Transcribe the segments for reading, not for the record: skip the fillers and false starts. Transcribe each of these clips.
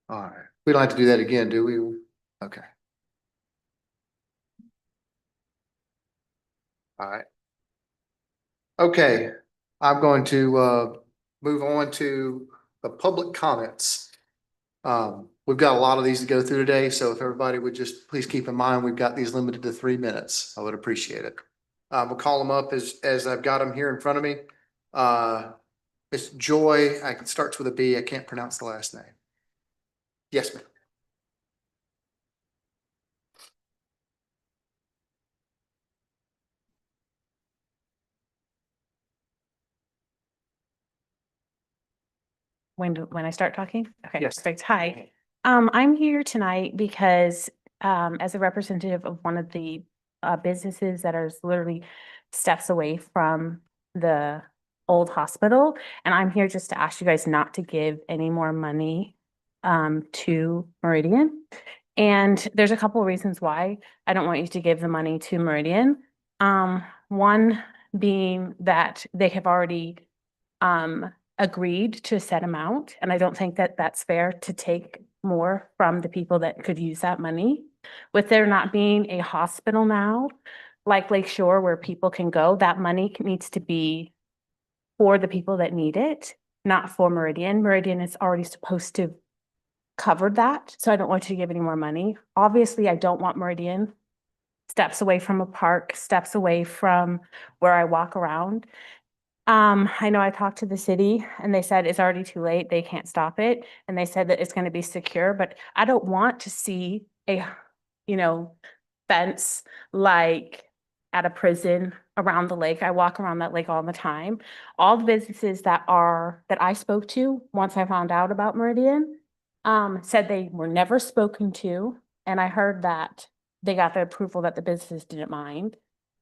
All right. We don't have to do that again, do we? Okay. All right. Okay. I'm going to move on to the public comments. We've got a lot of these to go through today, so if everybody would just please keep in mind, we've got these limited to 3 minutes. I would appreciate it. We'll call them up as I've got them here in front of me. It's Joy. It starts with a B. I can't pronounce the last name. Yes, ma'am. When I start talking? Okay, Yes. perfect. Hi. I'm here tonight because as a representative of one of the businesses that are literally steps away from the old hospital, and I'm here just to ask you guys not to give any more money to Meridian. And there's a couple of reasons why I don't want you to give the money to Meridian. One being that they have already agreed to a set amount, and I don't think that that's fair to take more from the people that could use that money. With there not being a hospital now, like Lake Shore, where people can go, that money needs to be for the people that need it, not for Meridian. Meridian is already supposed to cover that, so I don't want you to give any more money. Obviously, I don't want Meridian steps away from a park, steps away from where I walk around. I know I talked to the city and they said it's already too late. They can't stop it. And they said that it's going to be secure, but I don't want to see a, you know, fence like at a prison around the lake. I walk around that lake all the time. All the businesses that I spoke to once I found out about Meridian, said they were never spoken to. And I heard that they got the approval that the businesses didn't mind.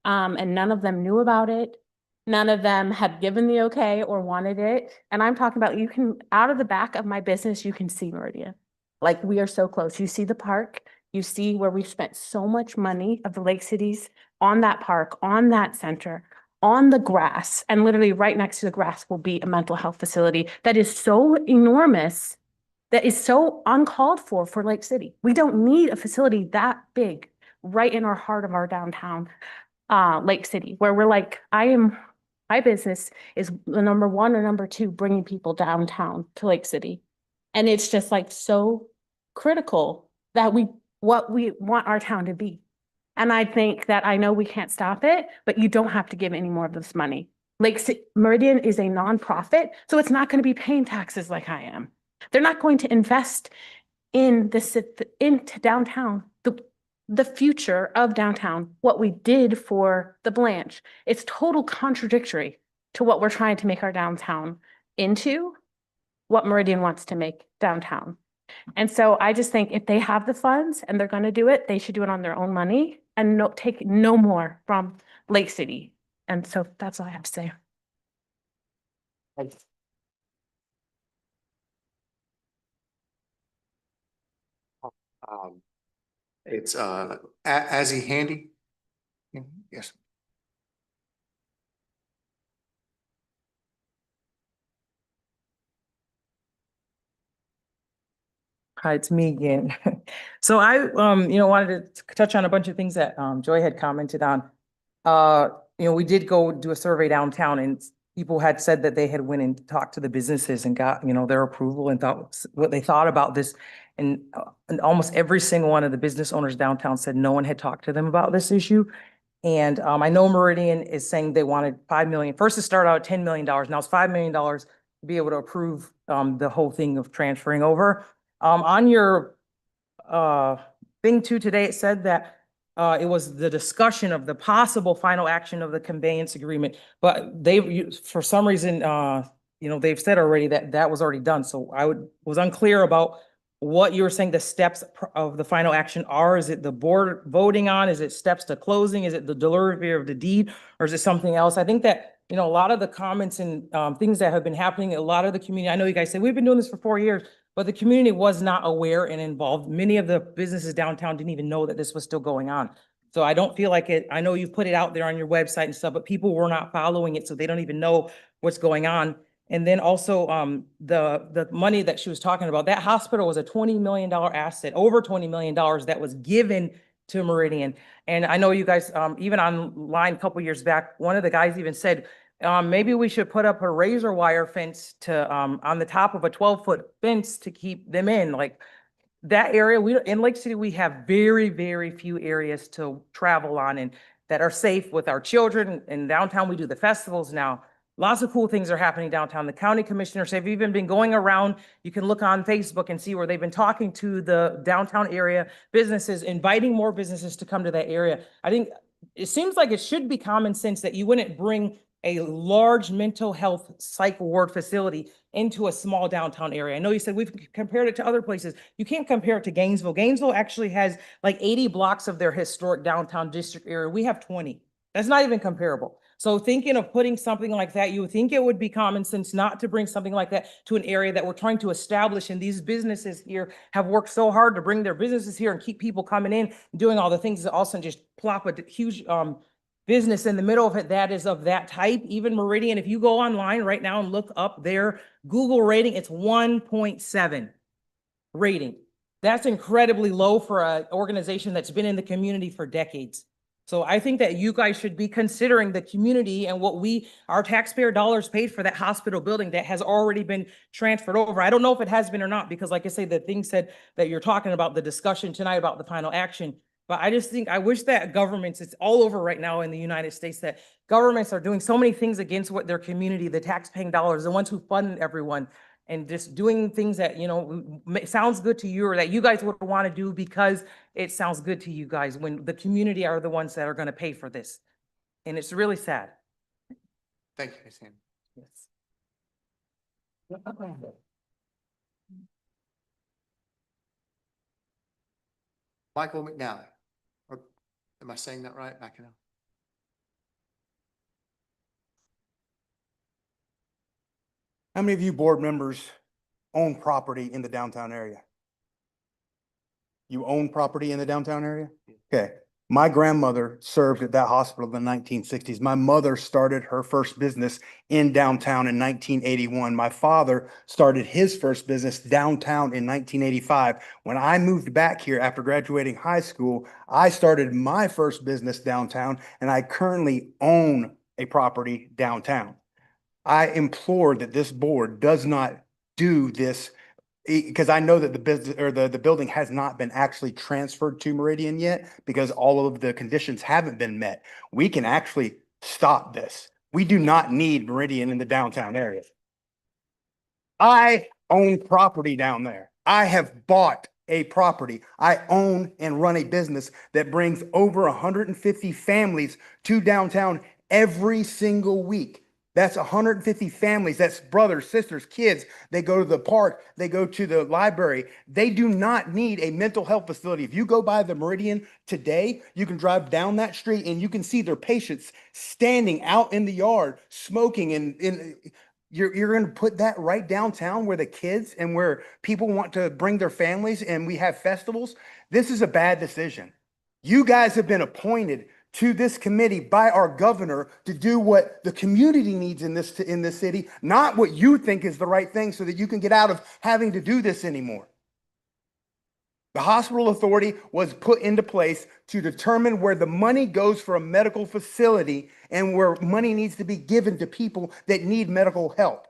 And none of them knew about it. None of them had given the okay or wanted it. And I'm talking about, you can, out of the back of my business, you can see Meridian. Like, we are so close. You see the park, you see where we've spent so much money of the Lake Cities on that park, on that center, on the grass. And literally right next to the grass will be a mental health facility that is so enormous, that is so uncalled for Lake City. We don't need a facility that big right in our heart of our downtown Lake City, where we're like, my business is the number one or number two bringing people downtown to Lake City. And it's just like so critical that what we want our town to be. And I think that, I know we can't stop it, but you don't have to give any more of this money. Lake City, Meridian is a nonprofit, so it's not going to be paying taxes like I am. They're not going to invest in into downtown, the future of downtown, what we did for the Blanche. It's total contradictory to what we're trying to make our downtown into, what Meridian wants to make downtown. And so I just think if they have the funds and they're going to do it, they should do it on their own money and take no more from Lake City. And so that's all I have to say. Um, it's Azzy Handy. Yes. Hi, it's me again. So I, wanted to touch on a bunch of things that, Joy had commented on. We did go do a survey downtown and people had said that they had went and talked to the businesses and got, their approval and thought what they thought about this. And almost every single one of the business owners downtown said no one had talked to them about this issue. And, I know Meridian is saying they wanted 5 million. First, it started out at $10 million. Now it's $5 million to be able to approve, the whole thing of transferring over. On your thing too today, it said that it was the discussion of the possible final action of the conveyance agreement, but for some reason, they've said already that that was already done. So was unclear about what you were saying the steps of the final action are. Is it the board voting on? Is it steps to closing? Is it the delivery of the deed? Or is it something else? I think that, a lot of the comments and things that have been happening, a lot of the community, I know you guys say we've been doing this for 4 years, but the community was not aware and involved. Many of the businesses downtown didn't even know that this was still going on. So I don't feel like it, I know you've put it out there on your website and stuff, but people were not following it, so they don't even know what's going on. And then also, the money that she was talking about, that hospital was a $20 million asset, over $20 million that was given to Meridian. And I know you guys, even online a couple years back, one of the guys even said, maybe we should put up a razor wire fence to, on the top of a 12-foot fence to keep them in. Like, that area, in Lake City, we have very, very few areas to travel on and that are safe with our children. In downtown, we do the festivals now. Lots of cool things are happening downtown. The county commissioners have even been going around. You can look on Facebook and see where they've been talking to the downtown area businesses, inviting more businesses to come to that area. I think it seems like it should be common sense that you wouldn't bring a large mental health psych ward facility into a small downtown area. I know you said we've compared it to other places. You can't compare it to Gainesville. Gainesville actually has like 80 blocks of their historic downtown district area. We have 20. That's not even comparable. So thinking of putting something like that, you would think it would be common sense not to bring something like that to an area that we're trying to establish. And these businesses here have worked so hard to bring their businesses here and keep people coming in, doing all the things that also just plop a huge business in the middle of it that is of that type. Even Meridian, if you go online right now and look up their Google rating, it's 1.7 rating. That's incredibly low for an organization that's been in the community for decades. So I think that you guys should be considering the community and what our taxpayer dollars paid for that hospital building that has already been transferred over. I don't know if it has been or not, because like I say, the thing said that you're talking about the discussion tonight about the final action. But I just think, I wish that governments, it's all over right now in the United States, that governments are doing so many things against what their community, the taxpaying dollars, the ones who fund everyone, and just doing things that, sounds good to you or that you guys would want to do because it sounds good to you guys, when the community are the ones that are going to pay for this. And it's really sad. Thank you, Ms. Hannon. Yes. Michael McNally. Or, am I saying that right? Back in. How many of you board members own property in the downtown area? You own property in the downtown area? Okay. My grandmother served at that hospital in the 1960s. My mother started her first business in downtown in 1981. My father started his first business downtown in 1985. When I moved back here after graduating high school, I started my first business downtown, and I currently own a property downtown. I implore that this board does not do this, because I know that the business or the building has not been actually transferred to Meridian yet, because all of the conditions haven't been met. We can actually stop this. We do not need Meridian in the downtown area. I own property down there. I have bought a property. I own and run a business that brings over 150 families to downtown every single week. That's 150 families. That's brothers, sisters, kids. They go to the park. They go to the library. They do not need a mental health facility. If you go by the Meridian today, you can drive down that street and you can see their patients standing out in the yard smoking. And you're going to put that right downtown where the kids and where people want to bring their families and we have festivals. This is a bad decision. You guys have been appointed to this committee by our governor to do what the community needs in this city, not what you think is the right thing, so that you can get out of having to do this anymore. The hospital authority was put into place to determine where the money goes for a medical facility and where money needs to be given to people that need medical help,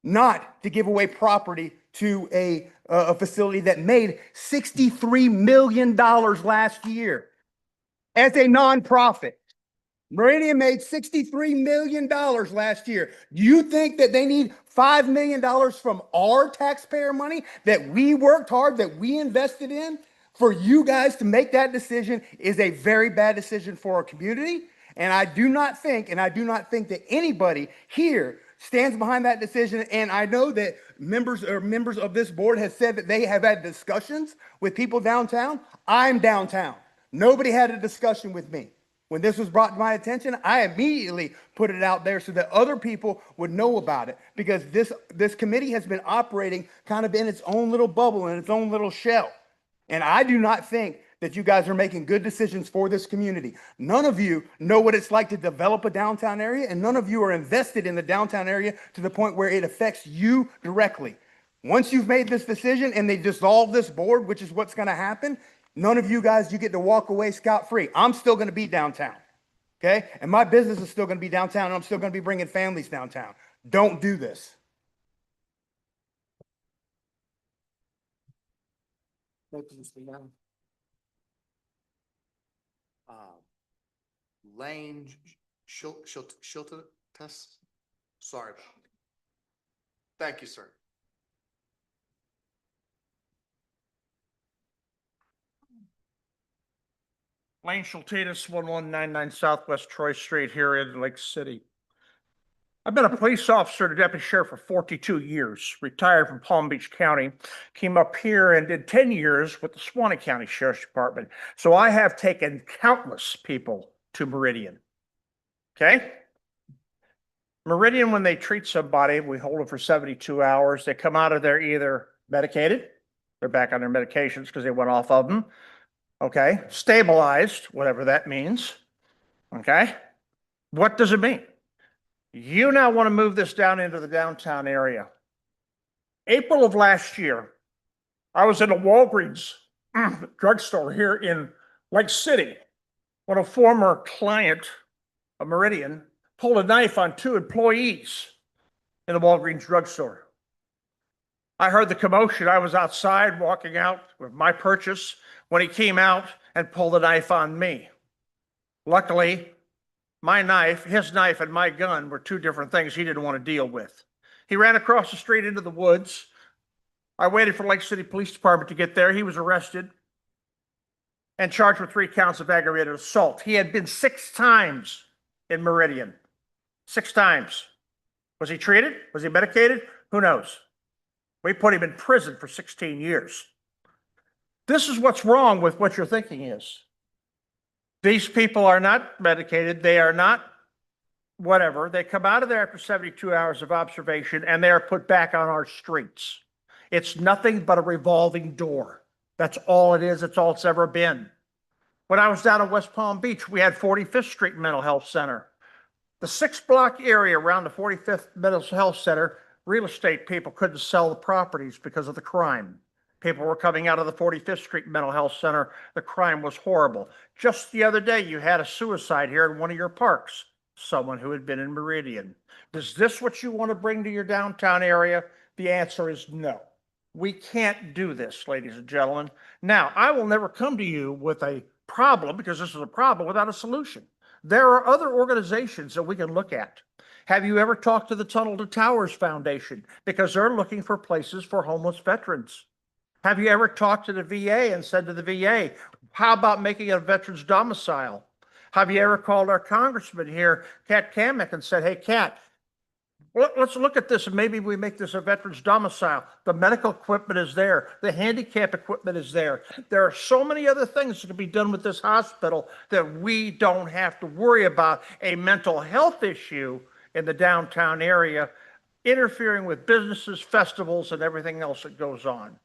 not to give away property to a facility that made $63 million last year. As a nonprofit, Meridian made $63 million last year. Do you think that they need $5 million from our taxpayer money that we worked hard, that we invested in? For you guys to make that decision is a very bad decision for our community. And I do not think that anybody here stands behind that decision. And I know that members of this board have said that they have had discussions with people downtown. I'm downtown. Nobody had a discussion with me. When this was brought to my attention, I immediately put it out there so that other people would know about it, because this committee has been operating kind of in its own little bubble, in its own little shell. And I do not think that you guys are making good decisions for this community. None of you know what it's like to develop a downtown area, and none of you are invested in the downtown area to the point where it affects you directly. Once you've made this decision and they dissolve this board, which is what's going to happen, none of you guys, you get to walk away scot-free. I'm still going to be downtown, okay? And my business is still going to be downtown, and I'm still going to be bringing families downtown. Don't do this. Thank you, Mr. Young. Lane Shilton test. Sorry about it. Thank you, sir. Lane Schultatus, 1199 Southwest Troy Street here in Lake City. I've been a police officer to deputy sheriff for 42 years, retired from Palm Beach County, came up here and did 10 years with the Suwannee County Sheriff's Department. So I have taken countless people to Meridian. Okay? Meridian, when they treat somebody, we hold them for 72 hours. They come out of there either medicated, they're back on their medications because they went off of them. Okay, stabilized, whatever that means. Okay, what does it mean? You now want to move this down into the downtown area. April of last year, I was in a Walgreens drugstore here in Lake City when a former client of Meridian pulled a knife on 2 employees in the Walgreens drugstore. I heard the commotion. I was outside walking out with my purchase when he came out and pulled a knife on me. Luckily, my knife, his knife, and my gun were 2 different things he didn't want to deal with. He ran across the street into the woods. I waited for Lake City Police Department to get there. He was arrested and charged with 3 counts of aggravated assault. He had been 6 times in Meridian. 6 times. Was he treated? Was he medicated? Who knows? We put him in prison for 16 years. This is what's wrong with what you're thinking is. These people are not medicated. They are not whatever. They come out of there after 72 hours of observation and they are put back on our streets. It's nothing but a revolving door. That's all it is. That's all it's ever been. When I was down in West Palm Beach, we had 45th Street Mental Health Center. The 6-block area around the 45th Mental Health Center, real estate people couldn't sell the properties because of the crime. People were coming out of the 45th Street Mental Health Center. The crime was horrible. Just the other day, you had a suicide here in one of your parks. Someone who had been in Meridian. Is this what you want to bring to your downtown area? The answer is no. We can't do this, ladies and gentlemen. Now, I will never come to you with a problem, because this is a problem, without a solution. There are other organizations that we can look at. Have you ever talked to the Tunnel to Towers Foundation? Because they're looking for places for homeless veterans. Have you ever talked to the VA and said to the VA, how about making it a veterans domicile? Have you ever called our congressman here, Kat Kamek, and said, hey, Kat, let's look at this and maybe we make this a veterans domicile. The medical equipment is there. The handicap equipment is there. There are so many other things that can be done with this hospital that we don't have to worry about a mental health issue in the downtown area interfering with businesses, festivals, and everything else that goes on.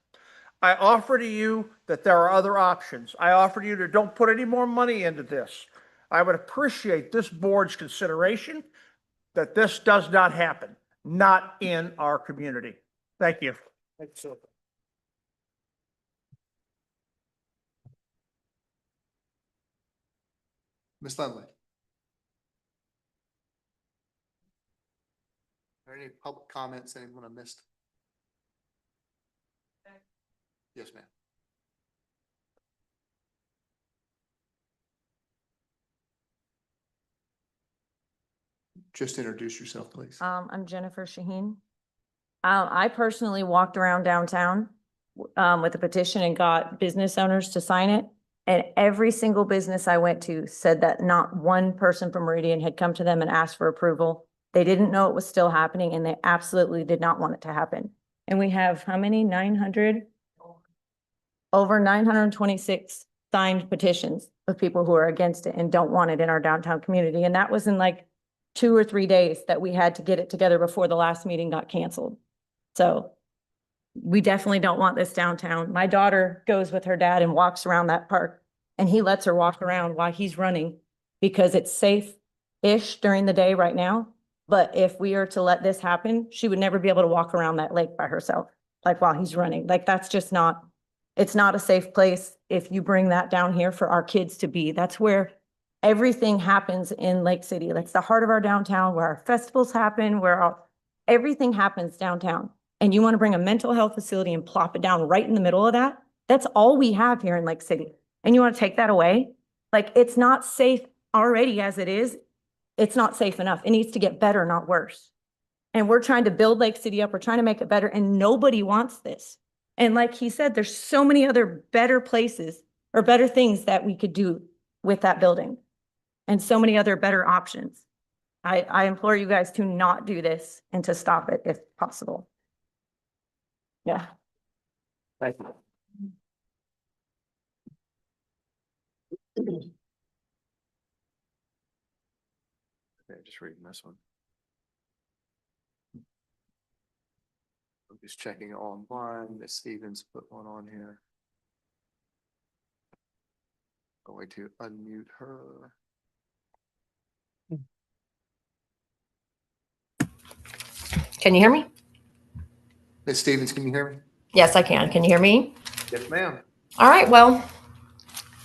I offer to you that there are other options. I offer to you to don't put any more money into this. I would appreciate this board's consideration that this does not happen, not in our community. Thank you. Thanks, sir. Ms. Lindley. Are there any public comments anyone I missed? Yes, ma'am. Just introduce yourself, please. I'm Jennifer Shaheen. I personally walked around downtown with a petition and got business owners to sign it. And every single business I went to said that not one person from Meridian had come to them and asked for approval. They didn't know it was still happening and they absolutely did not want it to happen. And we have how many? 900? Over 926 signed petitions of people who are against it and don't want it in our downtown community. And that was in like 2 or 3 days that we had to get it together before the last meeting got canceled. So we definitely don't want this downtown. My daughter goes with her dad and walks around that park and he lets her walk around while he's running because it's safe-ish during the day right now. But if we are to let this happen, she would never be able to walk around that lake by herself, like while he's running. Like, that's just not, it's not a safe place if you bring that down here for our kids to be. That's where everything happens in Lake City. That's the heart of our downtown, where our festivals happen, everything happens downtown. And you want to bring a mental health facility and plop it down right in the middle of that? That's all we have here in Lake City. And you want to take that away? Like, it's not safe already as it is. It's not safe enough. It needs to get better, not worse. And we're trying to build Lake City up. We're trying to make it better, and nobody wants this. And like he said, there's so many other better places or better things that we could do with that building, and so many other better options. I implore you guys to not do this and to stop it if possible. Yeah. Thank you. Okay, just reading this one. I'm just checking online. Miss Stevens put one on here. Going to unmute her. Can you hear me? Miss Stevens, can you hear me? Yes, I can. Can you hear me? Yes, ma'am. All right. Well,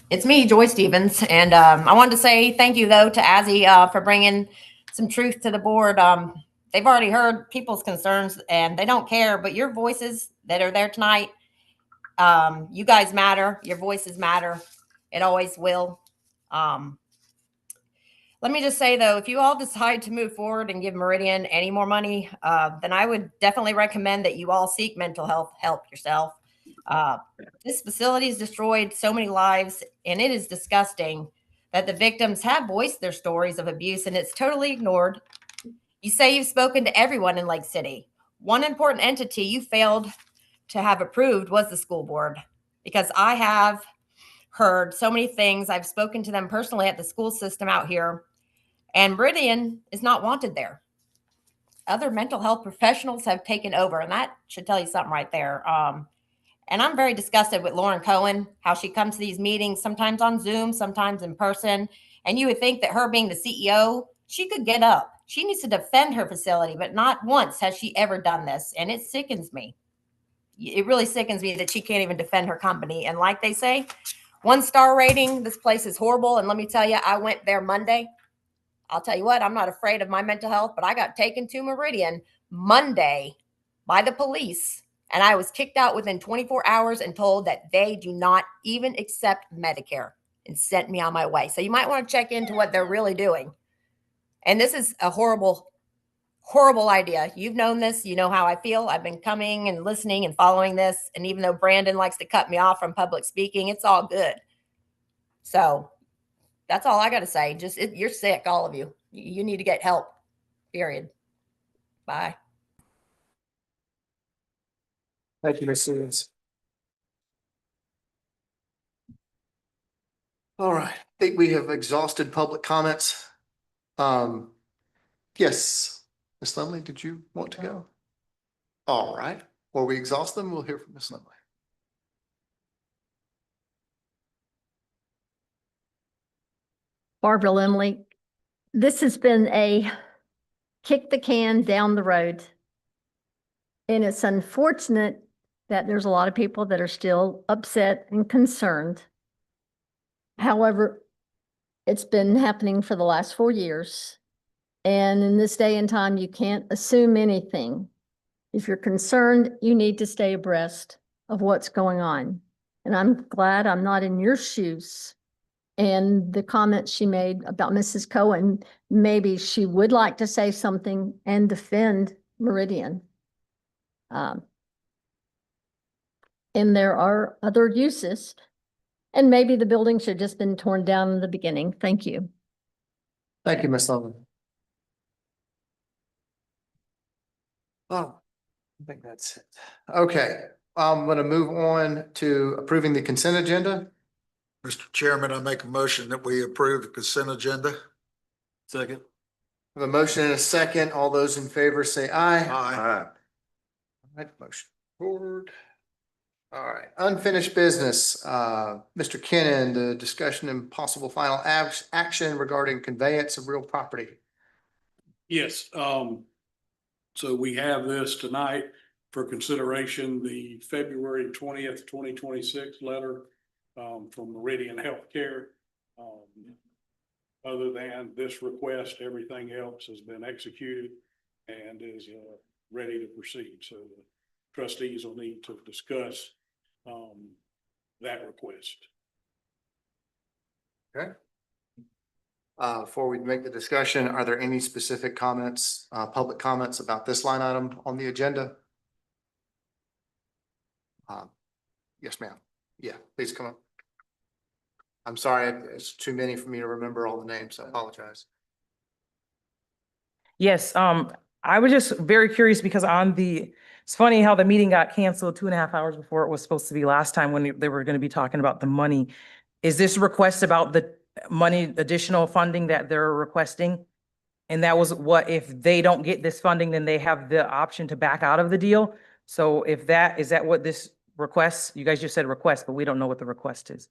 it's me, Joy Stevens, and I wanted to say thank you though to Azzy for bringing some truth to the board. They've already heard people's concerns, and they don't care. But your voices that are there tonight, you guys matter. Your voices matter. It always will. Let me just say, though, if you all decide to move forward and give Meridian any more money, then I would definitely recommend that you all seek mental health help yourself. This facility has destroyed so many lives, and it is disgusting that the victims have voiced their stories of abuse, and it's totally ignored. You say you've spoken to everyone in Lake City. One important entity you failed to have approved was the school board, because I have heard so many things. I've spoken to them personally at the school system out here. And Meridian is not wanted there. Other mental health professionals have taken over, and that should tell you something right there. And I'm very disgusted with Lauren Cohen, how she comes to these meetings, sometimes on Zoom, sometimes in person. And you would think that her being the CEO, she could get up. She needs to defend her facility, but not once has she ever done this. And it sickens me. It really sickens me that she can't even defend her company. And like they say, 1-star rating, this place is horrible. And let me tell you, I went there Monday. I'll tell you what, I'm not afraid of my mental health, but I got taken to Meridian Monday by the police, and I was kicked out within 24 hours and told that they do not even accept Medicare, and sent me on my way. So you might want to check into what they're really doing. And this is a horrible, horrible idea. You've known this. You know how I feel. I've been coming and listening and following this. And even though Brandon likes to cut me off from public speaking, it's all good. So that's all I got to say. Just you're sick, all of you. You need to get help. Period. Bye. Thank you, Miss Stevens. All right, I think we have exhausted public comments. Yes, Miss Lumley, did you want to go? All right, before we exhaust them, we'll hear from Miss Lumley. Barbara Limley, this has been a kick the can down the road. And it's unfortunate that there's a lot of people that are still upset and concerned. However, it's been happening for the last 4 years. And in this day and time, you can't assume anything. If you're concerned, you need to stay abreast of what's going on. And I'm glad I'm not in your shoes. And the comment she made about Mrs. Cohen, maybe she would like to say something and defend Meridian. And there are other uses. And maybe the building should have just been torn down in the beginning. Thank you. Thank you, Miss Lumley. Oh, I think that's it. Okay, I'm going to move on to approving the consent agenda. Mr. Chairman, I make a motion that we approve the consent agenda. Second. We have a motion and a second. All those in favor say aye. Aye. All right, motion forward. All right, unfinished business. Mr. Kennan, the discussion and possible final action regarding conveyance of real property. Yes, so we have this tonight for consideration, the February 20th, 2026 letter from Meridian Healthcare. Other than this request, everything else has been executed and is ready to proceed. So the trustees will need to discuss that request. Okay. Before we make the discussion, are there any specific comments, public comments about this line item on the agenda? Yes, ma'am. Yeah, please come up. I'm sorry, it's too many for me to remember all the names. I apologize. Yes, I was just very curious because it's funny how the meeting got canceled 2.5 hours before it was supposed to be last time when they were going to be talking about the money. Is this request about the money, additional funding that they're requesting? And that was what, if they don't get this funding, then they have the option to back out of the deal? So is that what this request, you guys just said request, but we don't know what the request is.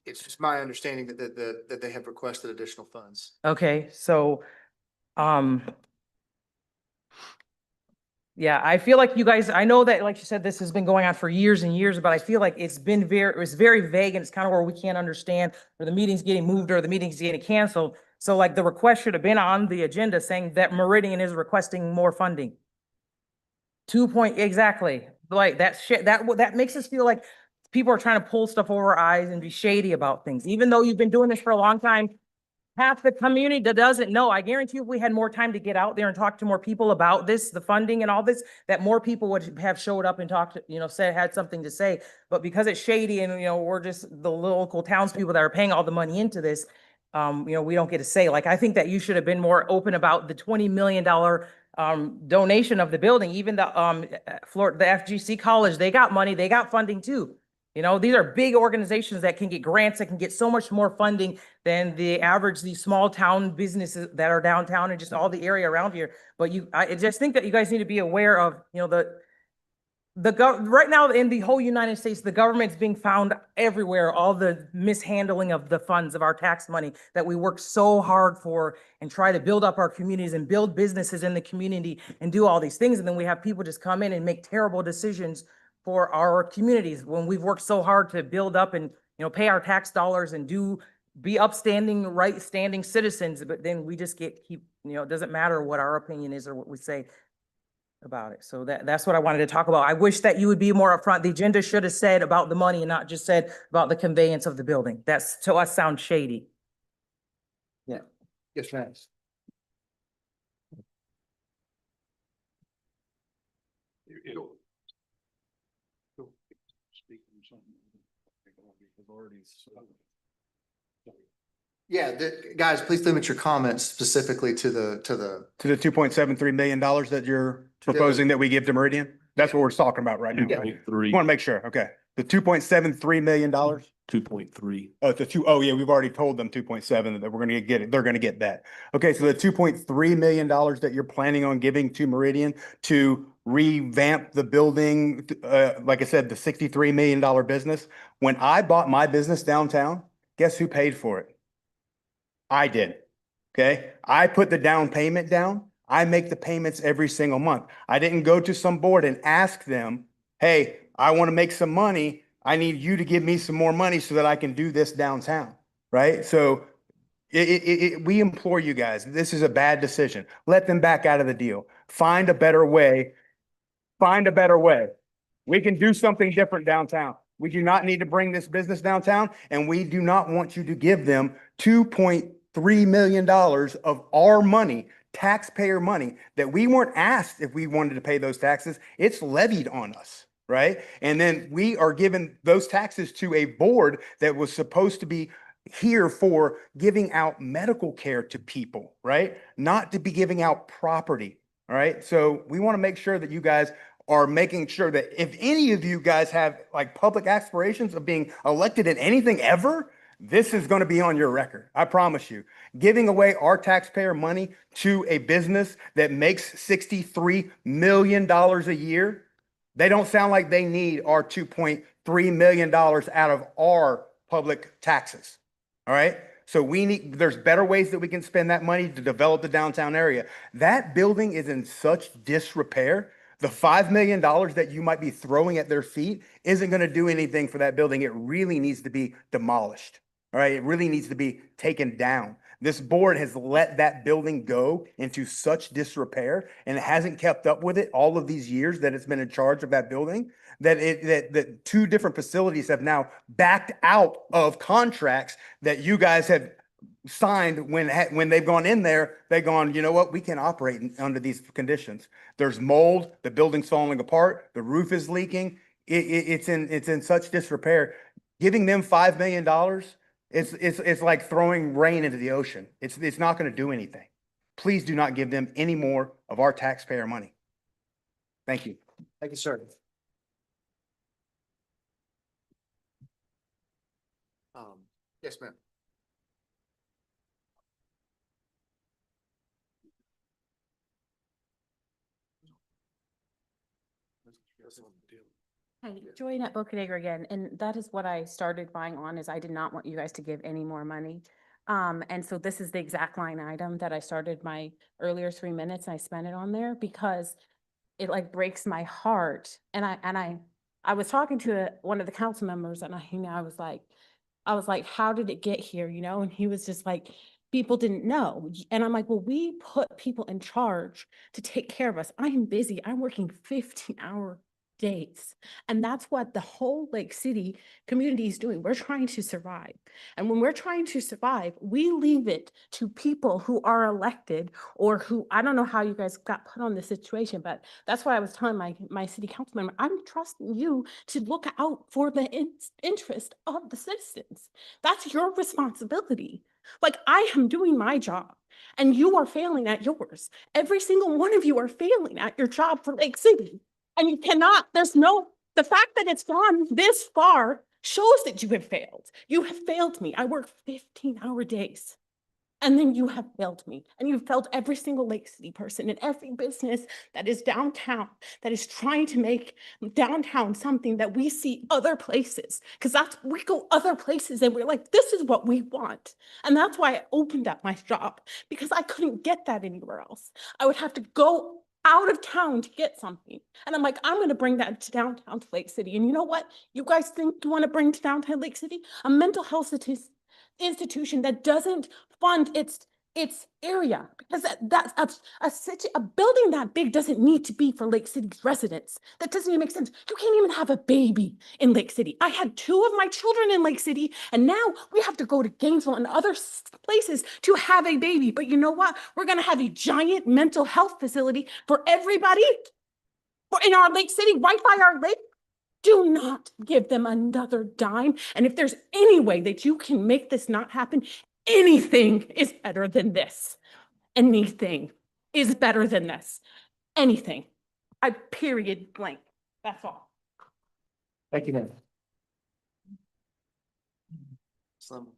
It's just my understanding that they have requested additional funds. Okay, so, yeah, I feel like you guys, I know that, like you said, this has been going on for years and years, but I feel like it's very vague and it's kind of where we can't understand, or the meeting's getting moved or the meeting's getting canceled. So like the request should have been on the agenda saying that Meridian is requesting more funding. Exactly, like that shit, that makes us feel like people are trying to pull stuff over our eyes and be shady about things, even though you've been doing this for a long time. Half the community that doesn't know, I guarantee you, if we had more time to get out there and talk to more people about this, the funding and all this, that more people would have showed up and talked, had something to say. But because it's shady and, we're just the local townspeople that are paying all the money into this, we don't get to say. Like, I think that you should have been more open about the $20 million donation of the building. Even the FGC College, they got money, they got funding too. These are big organizations that can get grants, that can get so much more funding than these small town businesses that are downtown and just all the area around here. But I just think that you guys need to be aware of, right now in the whole United States, the government's being found everywhere, all the mishandling of the funds of our tax money that we work so hard for and try to build up our communities and build businesses in the community and do all these things. And then we have people just come in and make terrible decisions for our communities when we've worked so hard to build up and, pay our tax dollars and be upstanding, right standing citizens. But then we just it doesn't matter what our opinion is or what we say about it. So that's what I wanted to talk about. I wish that you would be more upfront. The agenda should have said about the money and not just said about the conveyance of the building. That's, to us, sounds shady. Yeah. Yes, ma'am. Yeah, guys, please limit your comments specifically to the To the $2.73 million that you're proposing that we give to Meridian? That's what we're talking about right now. Yeah. Right? Want to make sure. Okay. The $2.73 million? 2.3. Oh, yeah, we've already told them 2.7 that we're going to get it. They're going to get that. Okay. So the $2.3 million that you're planning on giving to Meridian to revamp the building, like I said, the $63 million business. When I bought my business downtown, guess who paid for it? I did. Okay. I put the down payment down. I make the payments every single month. I didn't go to some board and ask them, hey, I want to make some money. I need you to give me some more money so that I can do this downtown. Right. So we implore you guys, this is a bad decision. Let them back out of the deal. Find a better way. Find a better way. We can do something different downtown. We do not need to bring this business downtown, and we do not want you to give them $2.3 million of our money, taxpayer money, that we weren't asked if we wanted to pay those taxes. It's levied on us, right? And then we are giving those taxes to a board that was supposed to be here for giving out medical care to people, right? Not to be giving out property, all right? So we want to make sure that you guys are making sure that if any of you guys have like public aspirations of being elected in anything ever, this is going to be on your record. I promise you. Giving away our taxpayer money to a business that makes $63 million a year They don't sound like they need our $2.3 million out of our public taxes. All right. So there's better ways that we can spend that money to develop the downtown area. That building is in such disrepair. The $5 million that you might be throwing at their feet isn't going to do anything for that building. It really needs to be demolished. All right. It really needs to be taken down. This board has let that building go into such disrepair and it hasn't kept up with it all of these years that it's been in charge of that building, that two different facilities have now backed out of contracts that you guys have signed when they've gone in there. They've gone, you know what, we can operate under these conditions. There's mold, the building's falling apart, the roof is leaking. It's in such disrepair. Giving them $5 million, it's like throwing rain into the ocean. It's not going to do anything. Please do not give them any more of our taxpayer money. Thank you. Thank you, sir. Yes, ma'am. Hi, Joy Annette Bocanegra again, and that is what I started buying on, is I did not want you guys to give any more money. And so this is the exact line item that I started my earlier 3 minutes, and I spent it on there because it like breaks my heart. And I was talking to one of the council members, and I was like, how did it get here? And he was just like, people didn't know. And I'm like, well, we put people in charge to take care of us. I am busy. I'm working 15-hour days. And that's what the whole Lake City community is doing. We're trying to survive. And when we're trying to survive, we leave it to people who are elected or who, I don't know how you guys got put on this situation, but that's why I was telling my city council member, I'm trusting you to look out for the interest of the citizens. That's your responsibility. Like, I am doing my job and you are failing at yours. Every single one of you are failing at your job for Lake City. And you cannot, the fact that it's gone this far shows that you have failed. You have failed me. I work 15-hour days. And then you have failed me. And you've failed every single Lake City person and every business that is downtown, that is trying to make downtown something that we see other places. Because we go other places and we're like, this is what we want. And that's why I opened up my shop, because I couldn't get that anywhere else. I would have to go out of town to get something. And I'm like, I'm going to bring that to downtown to Lake City. And you know what you guys think you want to bring to downtown Lake City? A mental health institution that doesn't fund its area, because that's a building that big doesn't need to be for Lake City's residents. That doesn't even make sense. You can't even have a baby in Lake City. I had 2 of my children in Lake City, and now we have to go to Gainesville and other places to have a baby. But you know what? We're going to have a giant mental health facility for everybody in our Lake City, right by our lake. Do not give them another dime. And if there's any way that you can make this not happen, anything is better than this. Anything is better than this. Anything. Period blank. That's all. Thank you, ma'am. Slim.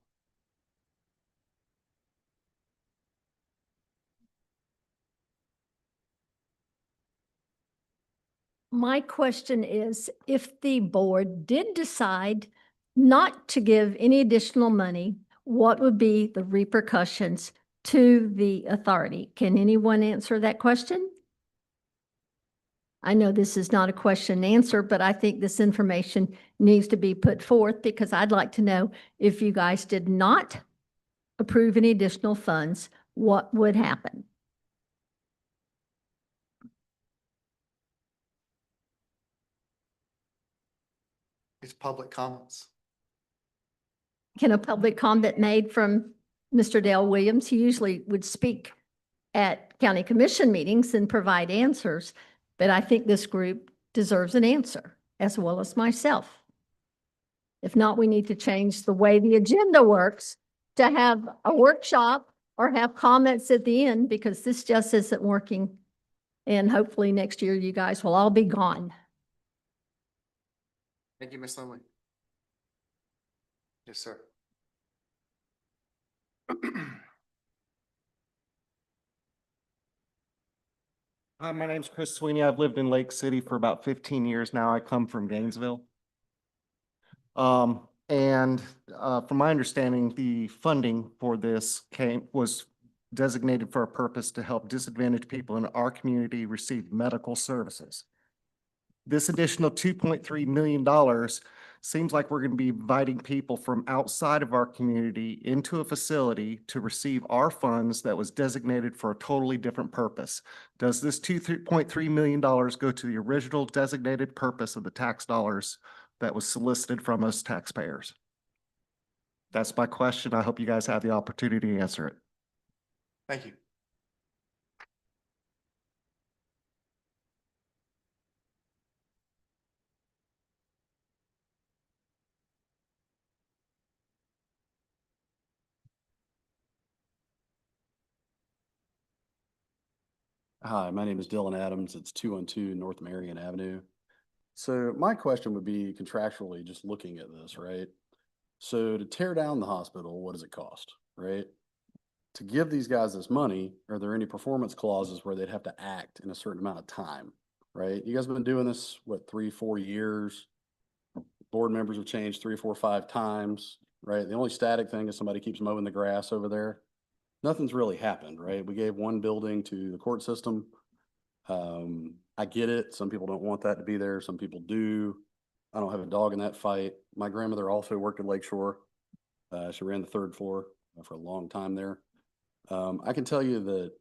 My question is, if the board did decide not to give any additional money, what would be the repercussions to the authority? Can anyone answer that question? I know this is not a question and answer, but I think this information needs to be put forth because I'd like to know, if you guys did not approve any additional funds, what would happen? It's public comments. Can a public comment made from Mr. Dale Williams? He usually would speak at county commission meetings and provide answers, but I think this group deserves an answer, as well as myself. If not, we need to change the way the agenda works to have a workshop or have comments at the end, because this just isn't working. And hopefully next year you guys will all be gone. Thank you, Ms. Lindley. Yes, sir. Hi, my name's Chris Sweeney. I've lived in Lake City for about 15 years now. I come from Gainesville. From my understanding, the funding for this was designated for a purpose to help disadvantaged people in our community receive medical services. This additional $2.3 million seems like we're going to be inviting people from outside of our community into a facility to receive our funds that was designated for a totally different purpose. Does this $2.3 million go to the original designated purpose of the tax dollars that was solicited from us taxpayers? That's my question. I hope you guys have the opportunity to answer it. Thank you. Hi, my name is Dylan Adams. It's 212 North Marion Avenue. So my question would be contractually, just looking at this, right? So to tear down the hospital, what does it cost, right? To give these guys this money, are there any performance clauses where they'd have to act in a certain amount of time, right? You guys have been doing this, what, 3, 4 years? Board members have changed 3, 4, 5 times, right? The only static thing is somebody keeps mowing the grass over there. Nothing's really happened, right? We gave one building to the court system. I get it. Some people don't want that to be there. Some people do. I don't have a dog in that fight. My grandmother also worked at Lakeshore. She ran the 3rd floor for a long time there. I can tell you that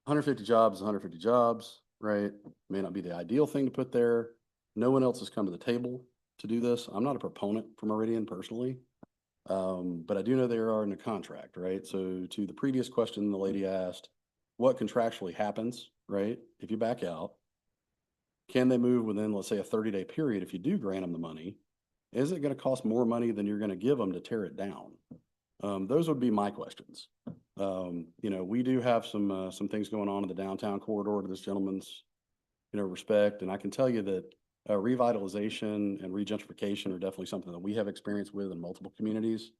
150 jobs is 150 jobs, right? May not be the ideal thing to put there. No one else has come to the table to do this. I'm not a proponent for Meridian personally. But I do know they are in a contract, right? So to the previous question the lady asked, what contractually happens, right? If you back out, can they move within, let's say, a 30-day period if you do grant them the money? Is it going to cost more money than you're going to give them to tear it down? Those would be my questions. We do have some things going on in the downtown corridor to this gentleman's, respect. And I can tell you that revitalization and regentrification are definitely something that we have experience with in multiple communities.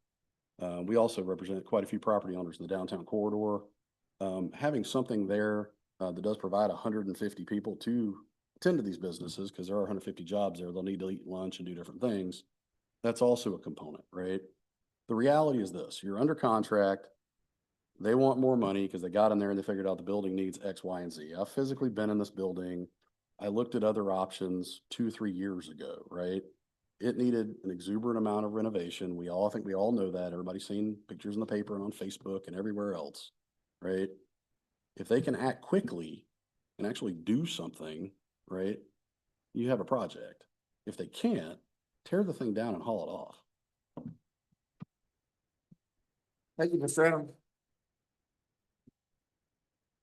We also represent quite a few property owners in the downtown corridor. Having something there that does provide 150 people to attend to these businesses, because there are 150 jobs there, they'll need to eat lunch and do different things. That's also a component, right? The reality is this: you're under contract. They want more money because they got in there and they figured out the building needs X, Y, and Z. I've physically been in this building. I looked at other options 2, 3 years ago, right? It needed an exuberant amount of renovation. I think we all know that. Everybody's seen pictures in the paper and on Facebook and everywhere else, right? If they can act quickly and actually do something, right, you have a project. If they can't, tear the thing down and haul it off. Thank you, Mr. Adams.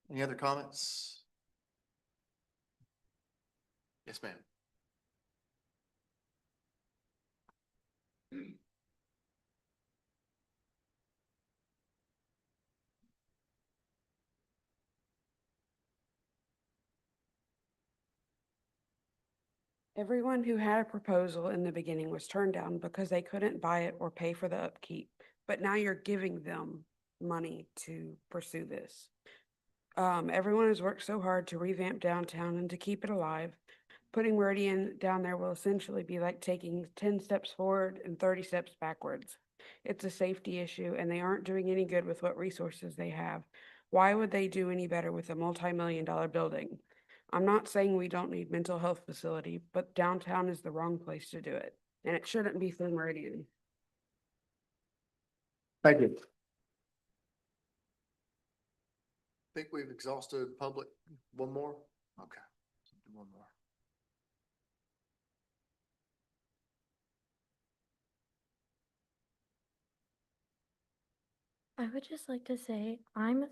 Any other comments? Yes, ma'am. Everyone who had a proposal in the beginning was turned down because they couldn't buy it or pay for the upkeep. But now you're giving them money to pursue this. Everyone has worked so hard to revamp downtown and to keep it alive. Putting Meridian down there will essentially be like taking 10 steps forward and 30 steps backwards. It's a safety issue and they aren't doing any good with what resources they have. Why would they do any better with a multi-million-dollar building? I'm not saying we don't need mental health facility, but downtown is the wrong place to do it, and it shouldn't be through Meridian. Thank you. Think we've exhausted public. One more? Okay. One more. I would just like to say I'm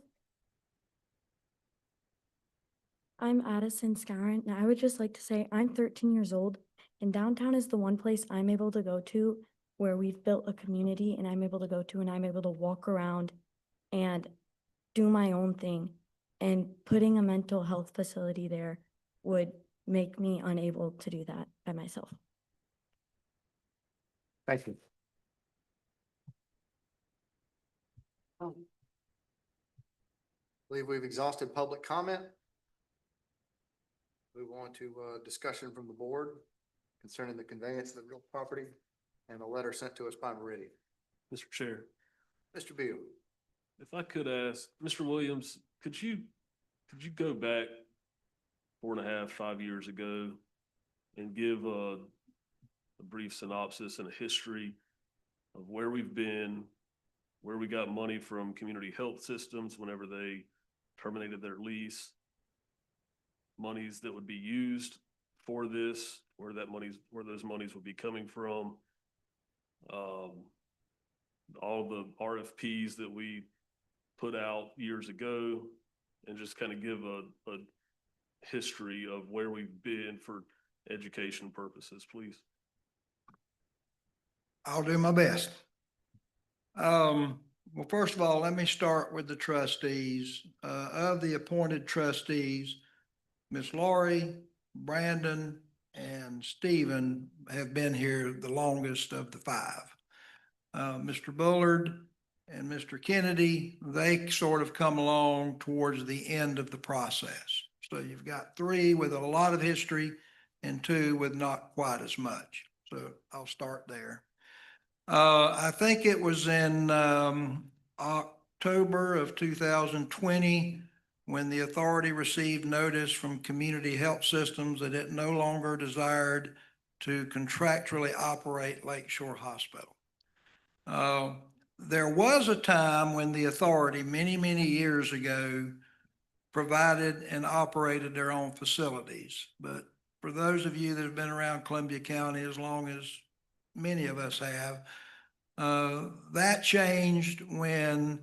Addison Scourin, and I would just like to say I'm 13 years old, and downtown is the one place I'm able to go to where we've built a community and I'm able to go to and I'm able to walk around and do my own thing. And putting a mental health facility there would make me unable to do that by myself. Thank you. I believe we've exhausted public comment. Move on to discussion from the board concerning the conveyance of the real property and a letter sent to us by Meridian. Mr. Chair, Mr. Beal. if I could ask, Mr. Williams, could you go back 4.5, 5 years ago and give a brief synopsis and a history of where we've been, where we got money from community health systems whenever they terminated their lease, monies that would be used for this, where those monies would be coming from, all the RFPs that we put out years ago, and just kind of give a history of where we've been for education purposes, please. I'll do my best. Well, first of all, let me start with the trustees. Of the appointed trustees, Miss Laurie, Brandon, and Stephen have been here the longest of the five. Mr. Bullard and Mr. Kennedy, they sort of come along towards the end of the process. So you've got three with a lot of history and two with not quite as much. So I'll start there. I think it was in October of 2020 when the authority received notice from Community Health Systems that it no longer desired to contractually operate Lakeshore Hospital. There was a time when the authority, many, many years ago, provided and operated their own facilities. But for those of you that have been around Columbia County as long as many of us have, that changed when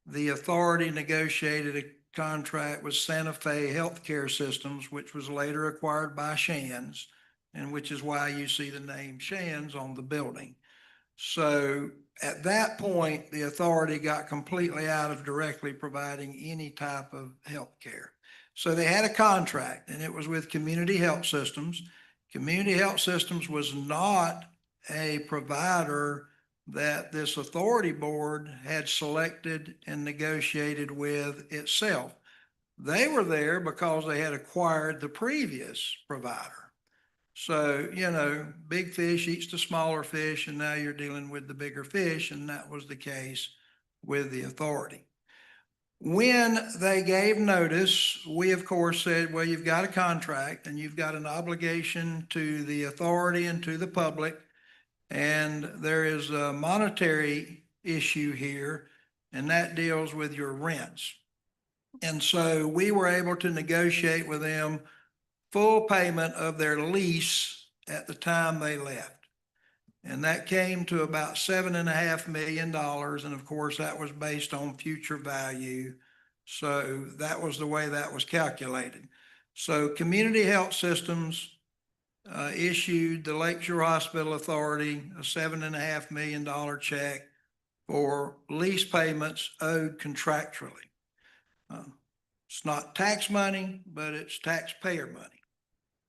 the authority negotiated a contract with Santa Fe Healthcare Systems, which was later acquired by Shands, and which is why you see the name Shands on the building. So at that point, the authority got completely out of directly providing any type of health care. So they had a contract, and it was with Community Health Systems. Community Health Systems was not a provider that this authority board had selected and negotiated with itself. They were there because they had acquired the previous provider. So, you know, big fish eats the smaller fish, and now you're dealing with the bigger fish, and that was the case with the authority. When they gave notice, we of course said, well, you've got a contract and you've got an obligation to the authority and to the public, and there is a monetary issue here, and that deals with your rents. And so we were able to negotiate with them full payment of their lease at the time they left. And that came to about $7.5 million. And of course, that was based on future value. So that was the way that was calculated. So Community Health Systems issued the Lakeshore Hospital Authority a $7.5 million check for lease payments owed contractually. It's not tax money, but it's taxpayer money.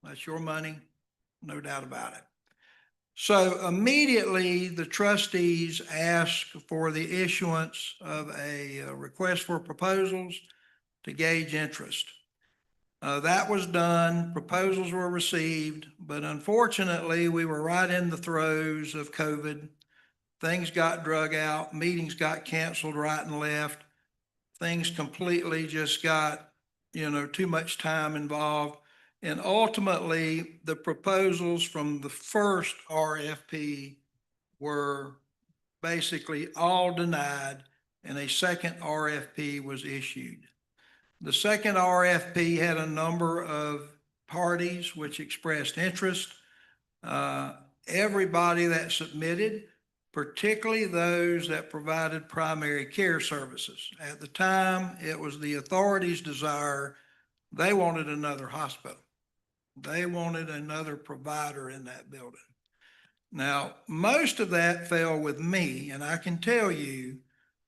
That's your money, no doubt about it. So immediately the trustees asked for the issuance of a request for proposals to gauge interest. That was done, proposals were received, but unfortunately we were right in the throes of COVID. Things got drug out, meetings got canceled right and left. Things completely just got, you know, too much time involved. And ultimately, the proposals from the first RFP were basically all denied, and a second RFP was issued. The second RFP had a number of parties which expressed interest. Everybody that submitted, particularly those that provided primary care services. At the time, it was the authority's desire. They wanted another hospital. They wanted another provider in that building. Now, most of that fell with me, and I can tell you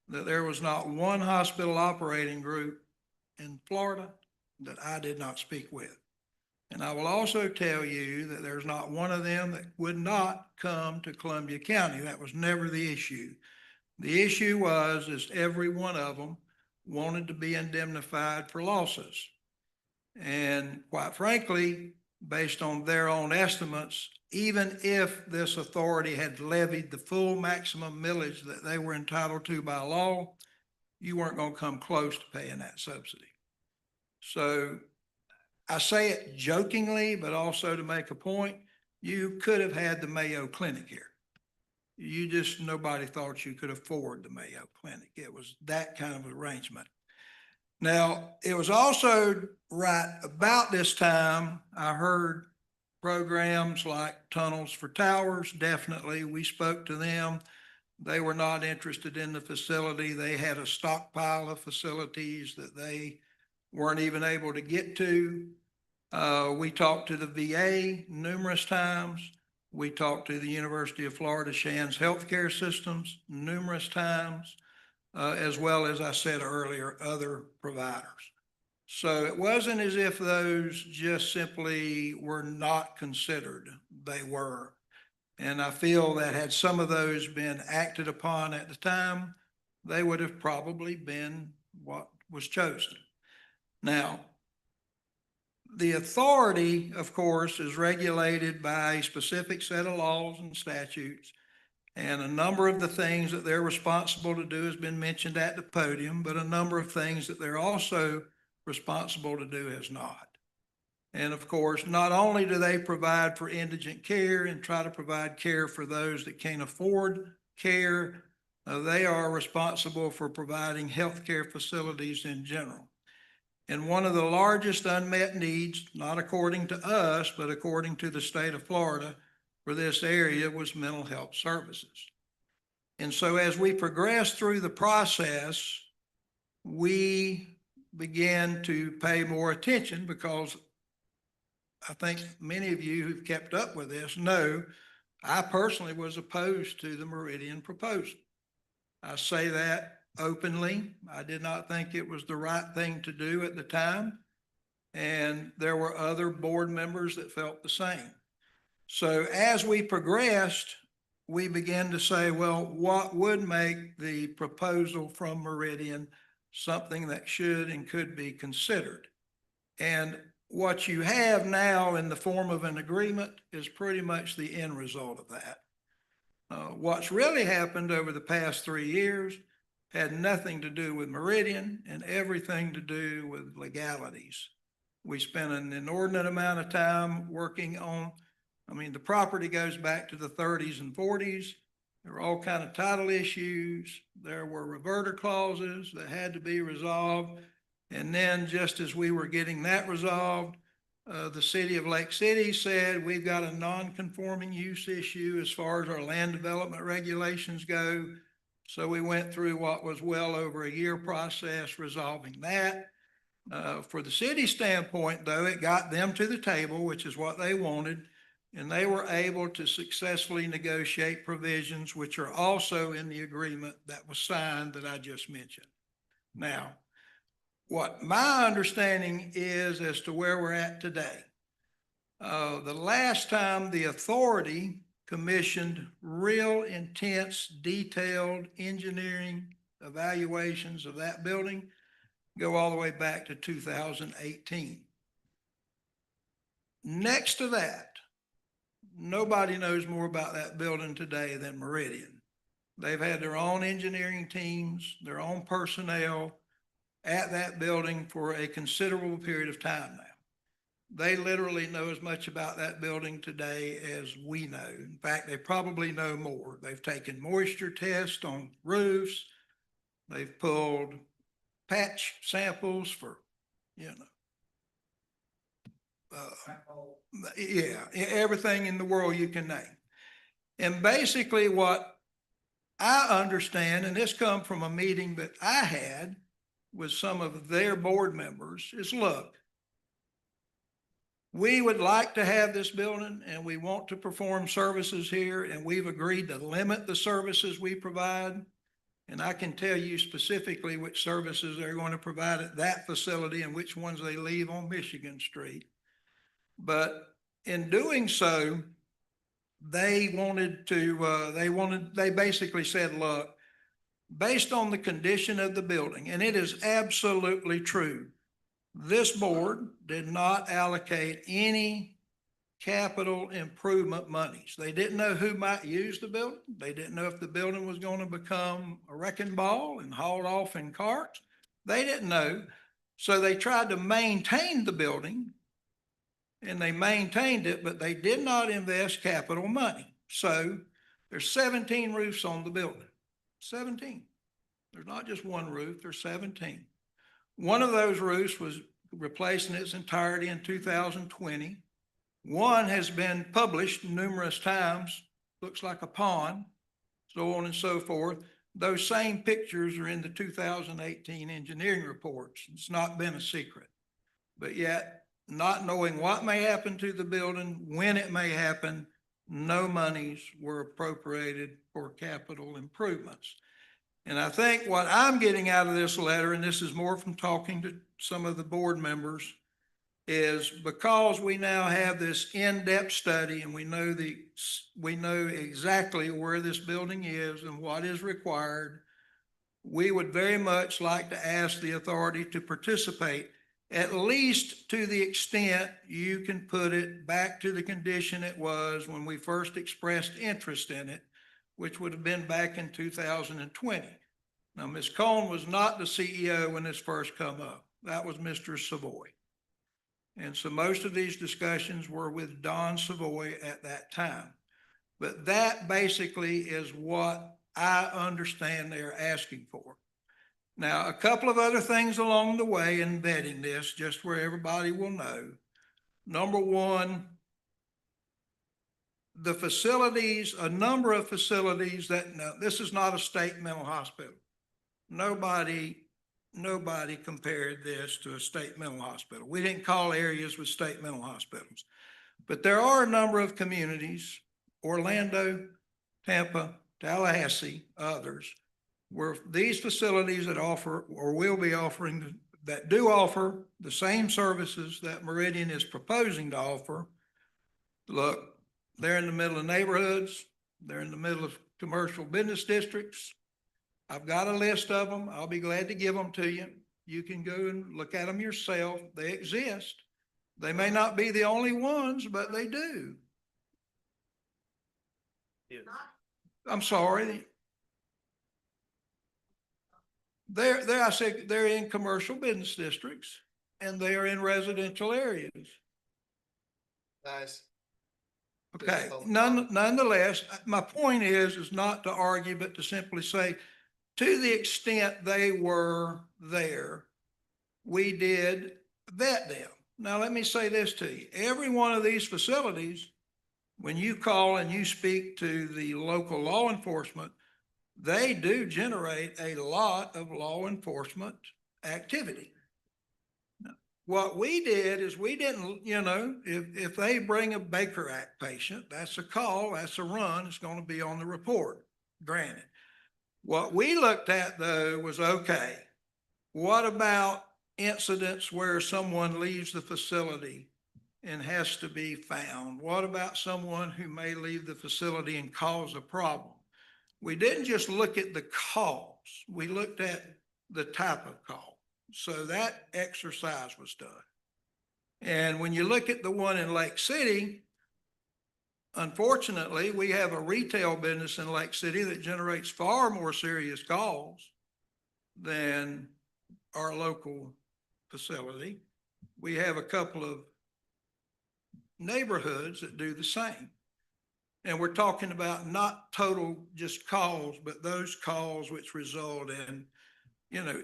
that there was not one hospital operating group in Florida that I did not speak with. And I will also tell you that there's not one of them that would not come to Columbia County. That was never the issue. The issue is every one of them wanted to be indemnified for losses. And quite frankly, based on their own estimates, even if this authority had levied the full maximum millage that they were entitled to by law, you weren't going to come close to paying that subsidy. So I say it jokingly, but also to make a point, you could have had the Mayo Clinic here. Nobody thought you could afford the Mayo Clinic. It was that kind of arrangement. Now, it was also right about this time, I heard programs like Tunnels for Towers. Definitely, we spoke to them. They were not interested in the facility. They had a stockpile of facilities that they weren't even able to get to. We talked to the VA numerous times. We talked to the University of Florida Shands Healthcare Systems numerous times. As well as I said earlier, other providers. So it wasn't as if those just simply were not considered. They were. And I feel that had some of those been acted upon at the time, they would have probably been what was chosen. Now, the authority, of course, is regulated by a specific set of laws and statutes. And a number of the things that they're responsible to do has been mentioned at the podium, but a number of things that they're also responsible to do has not. And of course, not only do they provide for indigent care and try to provide care for those that can't afford care, they are responsible for providing healthcare facilities in general. And one of the largest unmet needs, not according to us, but according to the state of Florida, for this area was mental health services. And so as we progressed through the process, we began to pay more attention because I think many of you who've kept up with this know I personally was opposed to the Meridian proposal. I say that openly. I did not think it was the right thing to do at the time. And there were other board members that felt the same. So as we progressed, we began to say, well, what would make the proposal from Meridian something that should and could be considered? And what you have now in the form of an agreement is pretty much the end result of that. What's really happened over the past 3 years had nothing to do with Meridian and everything to do with legalities. We spent an inordinate amount of time working on, the property goes back to the 30s and 40s. There were all kinds of title issues. There were reverter clauses that had to be resolved. And then just as we were getting that resolved, the city of Lake City said, we've got a non-conforming use issue as far as our land development regulations go. So we went through what was well over a year process resolving that. For the city standpoint, though, it got them to the table, which is what they wanted. And they were able to successfully negotiate provisions, which are also in the agreement that was signed that I just mentioned. Now, what my understanding is as to where we're at today, the last time the authority commissioned real intense, detailed engineering evaluations of that building go all the way back to 2018. Next to that, nobody knows more about that building today than Meridian. They've had their own engineering teams, their own personnel at that building for a considerable period of time now. They literally know as much about that building today as we know. In fact, they probably know more. They've taken moisture tests on roofs. They've pulled patch samples for, everything in the world you can name. And basically what I understand, and this come from a meeting that I had with some of their board members, is look, we would like to have this building and we want to perform services here, and we've agreed to limit the services we provide. And I can tell you specifically which services they're going to provide at that facility and which ones they leave on Michigan Street. But in doing so, they basically said, look, based on the condition of the building, and it is absolutely true, This board did not allocate any capital improvement monies. They didn't know who might use the building. They didn't know if the building was going to become a wrecking ball and hauled off in carts. They didn't know. So they tried to maintain the building, and they maintained it, but they did not invest capital money. So there's 17 roofs on the building. 17. There's not just one roof, there's 17. One of those roofs was replaced in its entirety in 2020. One has been published numerous times, looks like a pond, so on and so forth. Those same pictures are in the 2018 engineering reports. It's not been a secret. But yet, not knowing what may happen to the building, when it may happen, no monies were appropriated for capital improvements. And I think what I'm getting out of this letter, and this is more from talking to some of the board members, is because we now have this in-depth study and we know exactly where this building is and what is required, we would very much like to ask the authority to participate, at least to the extent you can put it back to the condition it was when we first expressed interest in it, which would have been back in 2020. Now, Ms. Cohn was not the CEO when this first come up. That was Mr. Savoy. And so most of these discussions were with Don Savoy at that time. But that basically is what I understand they're asking for. Now, a couple of other things along the way in vetting this, just where everybody will know. Number one, the facilities, a number of facilities that, no, this is not a state mental hospital. Nobody compared this to a state mental hospital. We didn't call areas with state mental hospitals. But there are a number of communities, Orlando, Tampa, Tallahassee, others, where these facilities that offer or will be offering, that do offer the same services that Meridian is proposing to offer. Look, they're in the middle of neighborhoods. They're in the middle of commercial business districts. I've got a list of them. I'll be glad to give them to you. You can go and look at them yourself. They exist. They may not be the only ones, but they do. Yes. I'm sorry. I said they're in commercial business districts and they are in residential areas. Nice. Okay, nonetheless, my point is not to argue, but to simply say, to the extent they were there, we did vet them. Now, let me say this to you. Every one of these facilities, when you call and you speak to the local law enforcement, they do generate a lot of law enforcement activity. What we did is we didn't, if they bring a Baker Act patient, that's a call, that's a run, it's going to be on the report, granted. What we looked at though was, okay, what about incidents where someone leaves the facility and has to be found? What about someone who may leave the facility and cause a problem? We didn't just look at the cause, we looked at the type of call. So that exercise was done. And when you look at the one in Lake City, unfortunately, we have a retail business in Lake City that generates far more serious calls than our local facility. We have a couple of neighborhoods that do the same. And we're talking about not total just calls, but those calls which result in,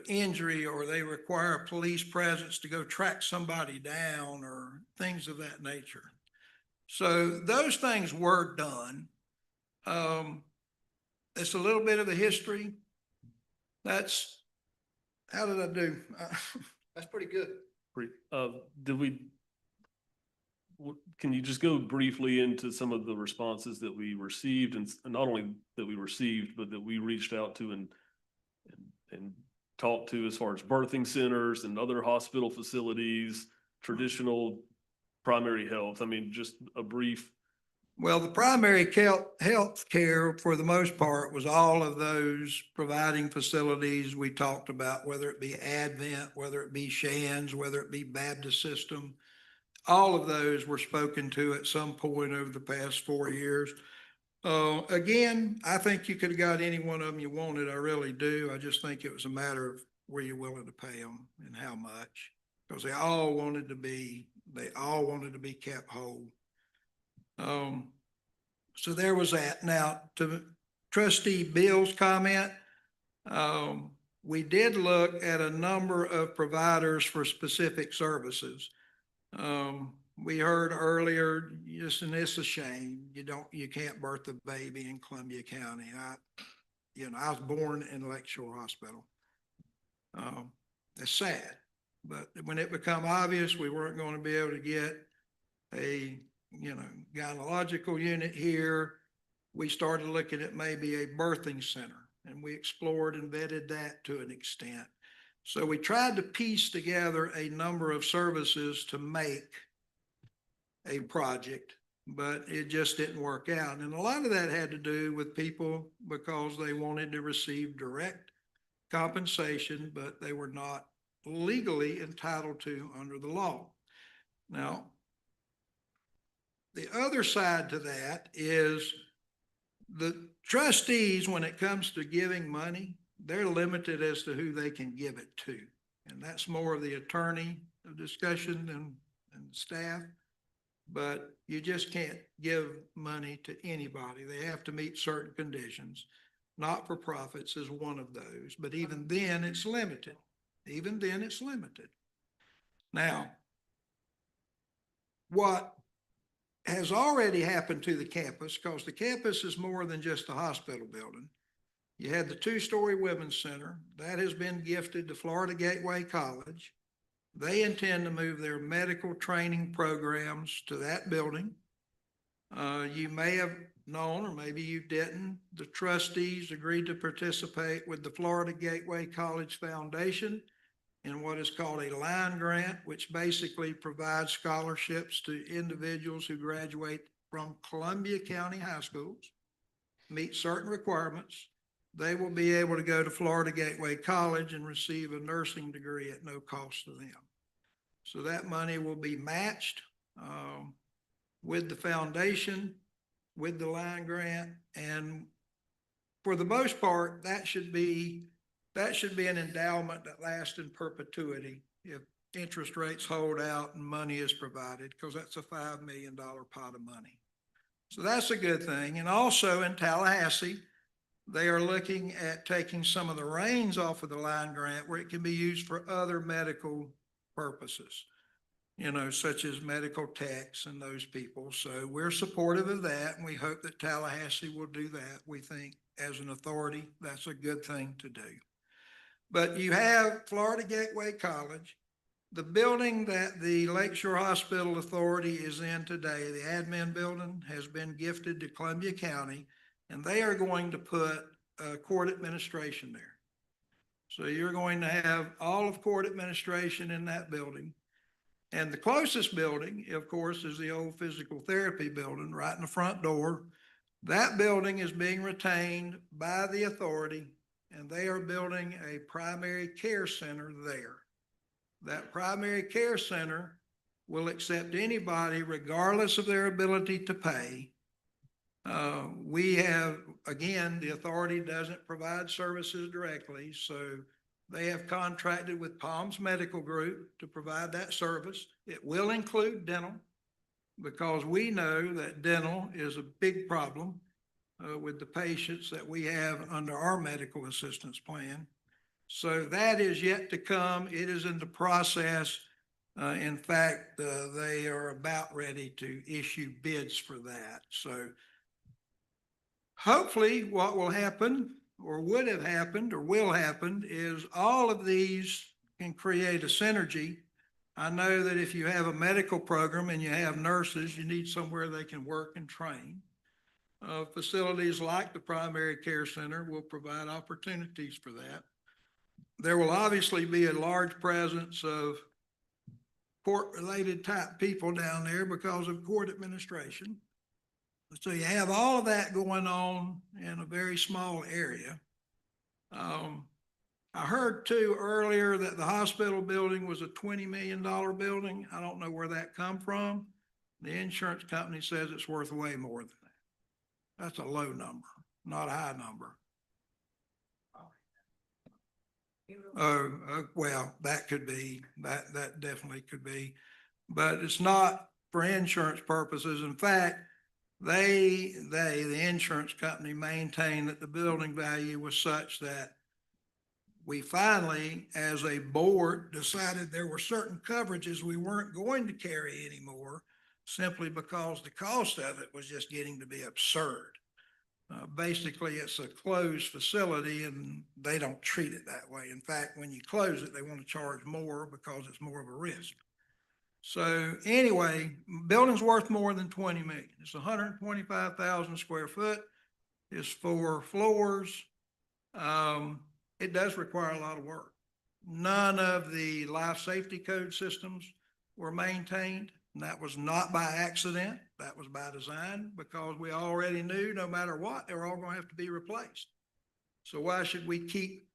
injury, or they require police presence to go track somebody down or things of that nature. So those things were done. It's a little bit of a history. How did I do? That's pretty good. Can you just go briefly into some of the responses that we received, and not only that we received, but that we reached out to and talked to, as far as birthing centers and other hospital facilities, traditional primary health? I mean, just a brief Well, the primary health care for the most part was all of those providing facilities we talked about, whether it be Advent, whether it be Shands, whether it be Baptist System. All of those were spoken to at some point over the past 4 years. Again, I think you could have got any one of them you wanted. I really do. I just think it was a matter of were you willing to pay them and how much? Because they all wanted to be kept whole. So there was that. Now, to Trustee Bill's comment, we did look at a number of providers for specific services. We heard earlier, just, and it's a shame, you can't birth a baby in Columbia County. I was born in Lakeshore Hospital. It's sad, but when it became obvious we weren't going to be able to get a gynecological unit here, we started looking at maybe a birthing center, and we explored and vetted that to an extent. So we tried to piece together a number of services to make a project, but it just didn't work out. And a lot of that had to do with people because they wanted to receive direct compensation, but they were not legally entitled to under the law. Now, the other side to that is the trustees, when it comes to giving money, they're limited as to who they can give it to. And that's more of the attorney discussion and staff. But you just can't give money to anybody. They have to meet certain conditions. Not-for-profits is one of those, but even then it's limited. Even then it's limited. Now, what has already happened to the campus, because the campus is more than just a hospital building. You had the 2-story women's center that has been gifted to Florida Gateway College. They intend to move their medical training programs to that building. You may have known, or maybe you didn't, the trustees agreed to participate with the Florida Gateway College Foundation in what is called a line grant, which basically provides scholarships to individuals who graduate from Columbia County high schools, meet certain requirements. They will be able to go to Florida Gateway College and receive a nursing degree at no cost to them. So that money will be matched with the foundation, with the line grant, and for the most part, that should be an endowment that lasts in perpetuity if interest rates hold out and money is provided, because that's a $5 million pot of money. So that's a good thing. And also in Tallahassee, they are looking at taking some of the reins off of the line grant where it can be used for other medical purposes, such as medical techs and those people. So we're supportive of that, and we hope that Tallahassee will do that. We think as an authority, that's a good thing to do. But you have Florida Gateway College, the building that the Lakeshore Hospital Authority is in today, the admin building, has been gifted to Columbia County, and they are going to put court administration there. So you're going to have all of court administration in that building. And the closest building, of course, is the old physical therapy building right in the front door. That building is being retained by the authority, and they are building a primary care center there. That primary care center will accept anybody regardless of their ability to pay. We have, again, the authority doesn't provide services directly, so they have contracted with Palms Medical Group to provide that service. It will include dental, because we know that dental is a big problem with the patients that we have under our medical assistance plan. So that is yet to come. It is in the process. In fact, they are about ready to issue bids for that. So hopefully what will happen, or would have happened, or will happen, is all of these can create a synergy. I know that if you have a medical program and you have nurses, you need somewhere they can work and train. Facilities like the primary care center will provide opportunities for that. There will obviously be a large presence of court-related type people down there because of court administration. So you have all of that going on in a very small area. I heard too earlier that the hospital building was a $20 million building. I don't know where that come from. The insurance company says it's worth way more than that. That's a low number, not a high number. Well, that could be, that definitely could be, but it's not for insurance purposes. In fact, the insurance company maintained that the building value was such that we finally, as a board, decided there were certain coverages we weren't going to carry anymore simply because the cost of it was just getting to be absurd. Basically, it's a closed facility and they don't treat it that way. In fact, when you close it, they want to charge more because it's more of a risk. So anyway, building's worth more than 20 million. It's 125,000 square foot. It's 4 floors. It does require a lot of work. None of the life safety code systems were maintained. And that was not by accident. That was by design because we already knew no matter what, they were all going to have to be replaced. So why should we keep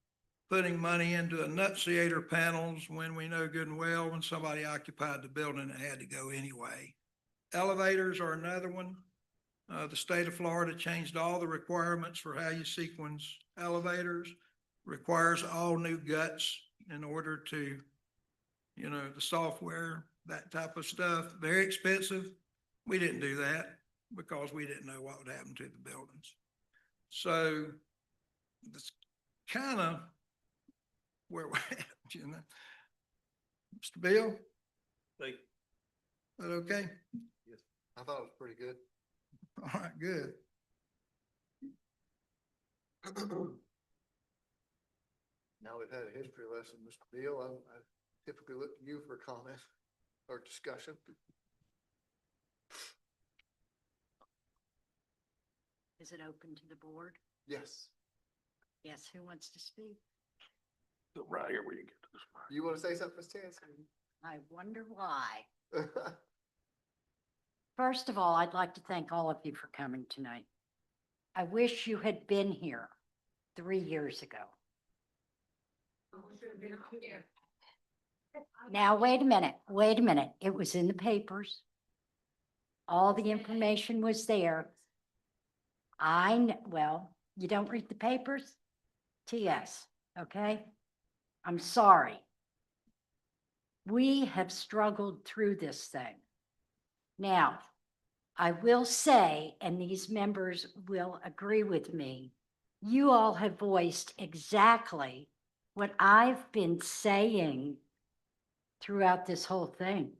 putting money into enunciator panels when we know good and well when somebody occupied the building, it had to go anyway? Elevators are another one. The state of Florida changed all the requirements for how you sequence elevators, requires all new guts in order to, you know, the software, that type of stuff. Very expensive. We didn't do that because we didn't know what would happen to the buildings. So that's kind of where we're at, you know. Mr. Bill? Thank you. That okay? Yes. I thought it was pretty good. All right, good. Now we've had a history lesson, Mr. Beal. I typically look to you for a comment or discussion. Is it open to the board? Yes. Yes, who wants to speak? Right here where you get to this. You want to say something, Ms. Chance? I wonder why. First of all, I'd like to thank all of you for coming tonight. I wish you had been here 3 years ago. Now, wait a minute. It was in the papers. All the information was there. Well, you don't read the papers? TS, okay? I'm sorry. We have struggled through this thing. Now, I will say, and these members will agree with me, you all have voiced exactly what I've been saying throughout this whole thing.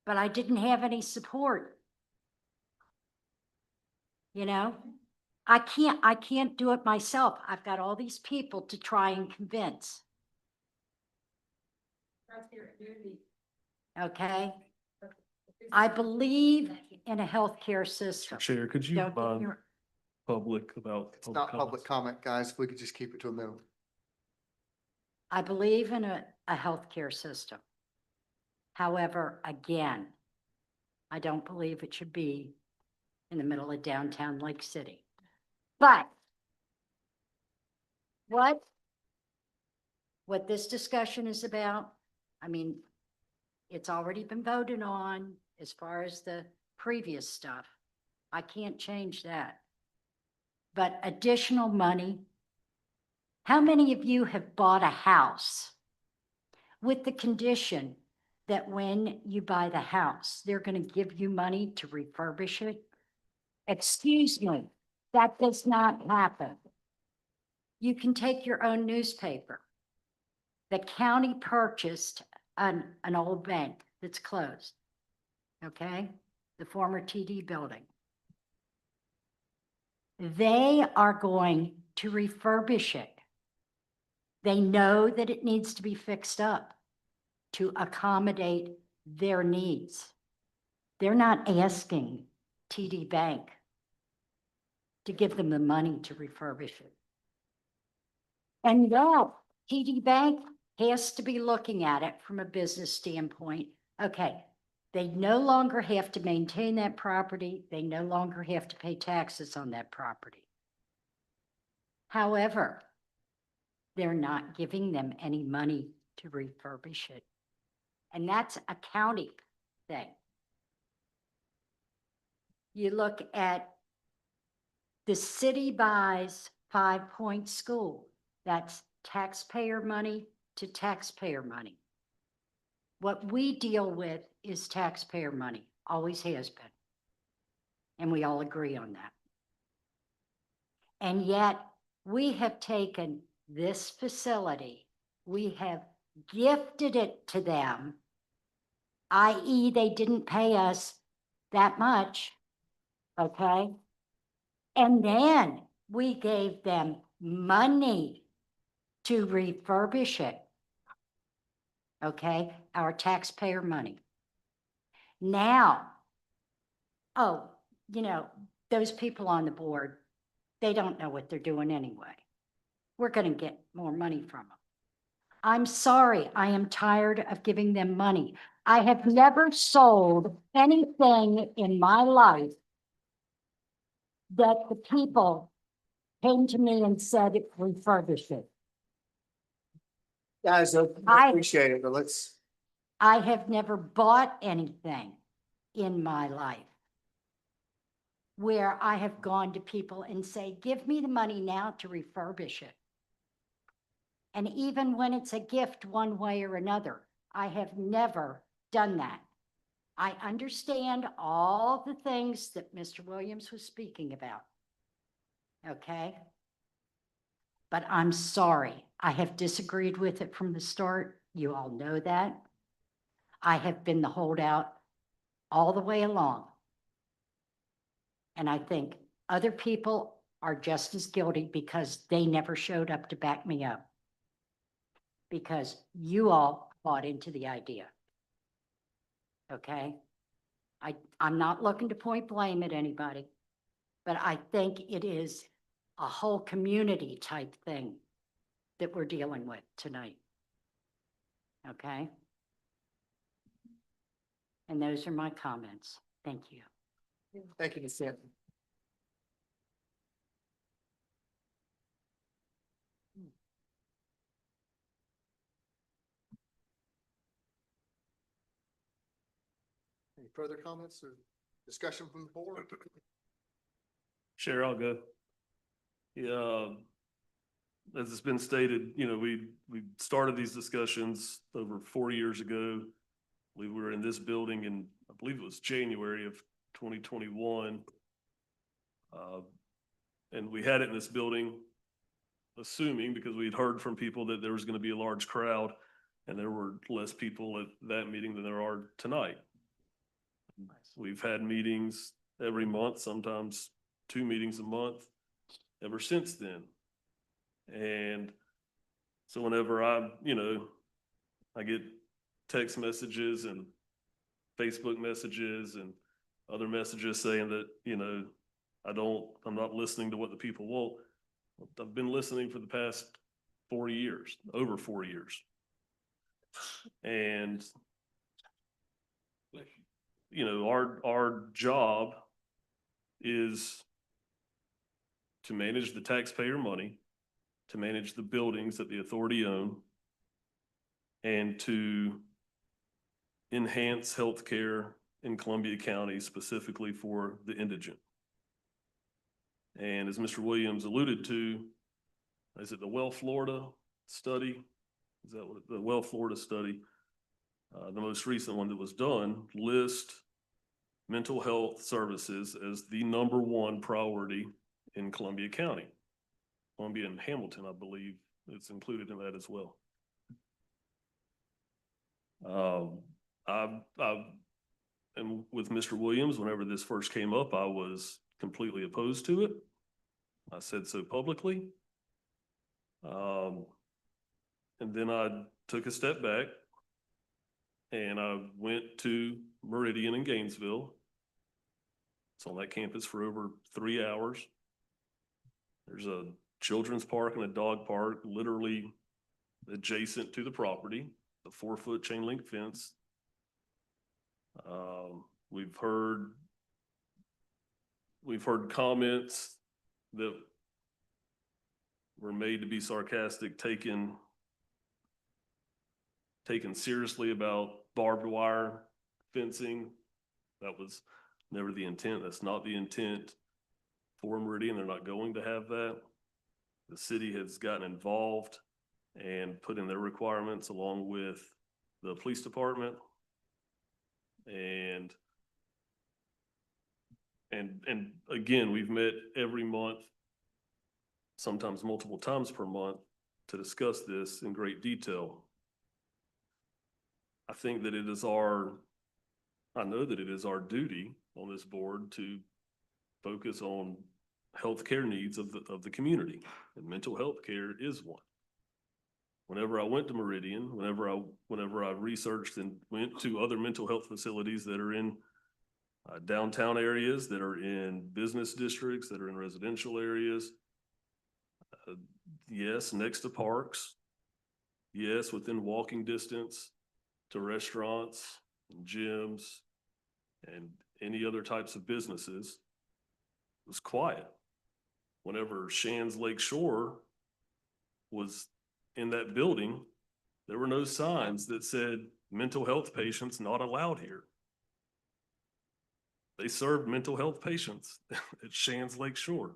But I didn't have any support. You know, I can't do it myself. I've got all these people to try and convince. Okay? I believe in a healthcare system. Chair, could you Don't get remind me- public about? It's not public comment, guys. If we could just keep it to a minimum. I believe in a healthcare system. However, again, I don't believe it should be in the middle of downtown Lake City. But what this discussion is about, I mean, it's already been voted on as far as the previous stuff. I can't change that. But additional money, how many of you have bought a house with the condition that when you buy the house, they're going to give you money to refurbish it? Excuse me, that does not happen. You can take your own newspaper. The county purchased an old bank that's closed, okay? The former TD building. They are going to refurbish it. They know that it needs to be fixed up to accommodate their needs. They're not asking TD Bank to give them the money to refurbish it. And yeah, TD Bank has to be looking at it from a business standpoint. Okay, They no longer have to maintain that property. They no longer have to pay taxes on that property. However, they're not giving them any money to refurbish it. And that's a county thing. You look at the city buys 5 Point School. That's taxpayer money to taxpayer money. What we deal with is taxpayer money, always has been. And we all agree on that. And yet we have taken this facility, we have gifted it to them, i.e. they didn't pay us that much, okay? And then we gave them money to refurbish it, okay? Our taxpayer money. Now, oh, you know, those people on the board, they don't know what they're doing anyway. We're going to get more money from them. I'm sorry, I am tired of giving them money. I have never sold anything in my life that the people came to me and said, refurbish it. Guys, I appreciate it, but let's. I have never bought anything in my life where I have gone to people and say, give me the money now to refurbish it. And even when it's a gift one way or another, I have never done that. I understand all the things that Mr. Williams was speaking about. Okay? But I'm sorry, I have disagreed with it from the start. You all know that. I have been the holdout all the way along. And I think other people are just as guilty because they never showed up to back me up. Because you all bought into the idea. Okay? I'm not looking to point blame at anybody, but I think it is a whole community type thing that we're dealing with tonight. Okay? And those are my comments. Thank you. Thank you, Ms. Stanton. Any further comments or discussion from the board? Sure, I'll go. Yeah, as it's been stated, you know, we started these discussions over 4 years ago. We were in this building in, I believe it was January of 2021. And we had it in this building, assuming, because we'd heard from people that there was going to be a large crowd, and there were less people at that meeting than there are tonight. We've had meetings every month, sometimes 2 meetings a month ever since then. And so whenever I get text messages and Facebook messages and other messages saying that, you know, I'm not listening to what the people want. I've been listening for the past 4 years, over 4 years. And, you know, our job is to manage the taxpayer money, to manage the buildings that the authority own, and to enhance healthcare in Columbia County, specifically for the indigent. And as Mr. Williams alluded to, is it the Well Florida study? Is that what the Well Florida study, the most recent one that was done, list mental health services as the #1 priority in Columbia County. Columbia and Hamilton, I believe, it's included in that as well. And with Mr. Williams, whenever this first came up, I was completely opposed to it. I said so publicly. And then I took a step back and I went to Meridian in Gainesville. It's on that campus for over 3 hours. There's a children's park and a dog park literally adjacent to the property, the 4-foot chain link fence. We've heard comments that were made to be sarcastic, taken seriously about barbed wire fencing. That was never the intent. That's not the intent for Meridian. They're not going to have that. The city has gotten involved and put in their requirements along with the police department. And again, we've met every month, sometimes multiple times per month, to discuss this in great detail. I think that I know that it is our duty on this board to focus on healthcare needs of the community, and mental health care is one. Whenever I went to Meridian, whenever I researched and went to other mental health facilities that are in downtown areas, that are in business districts, that are in residential areas, yes, next to parks, yes, within walking distance to restaurants, and gyms, and any other types of businesses, it was quiet. Whenever Shands Lake Shore was in that building, there were no signs that said mental health patients not allowed here. They served mental health patients at Shands Lake Shore.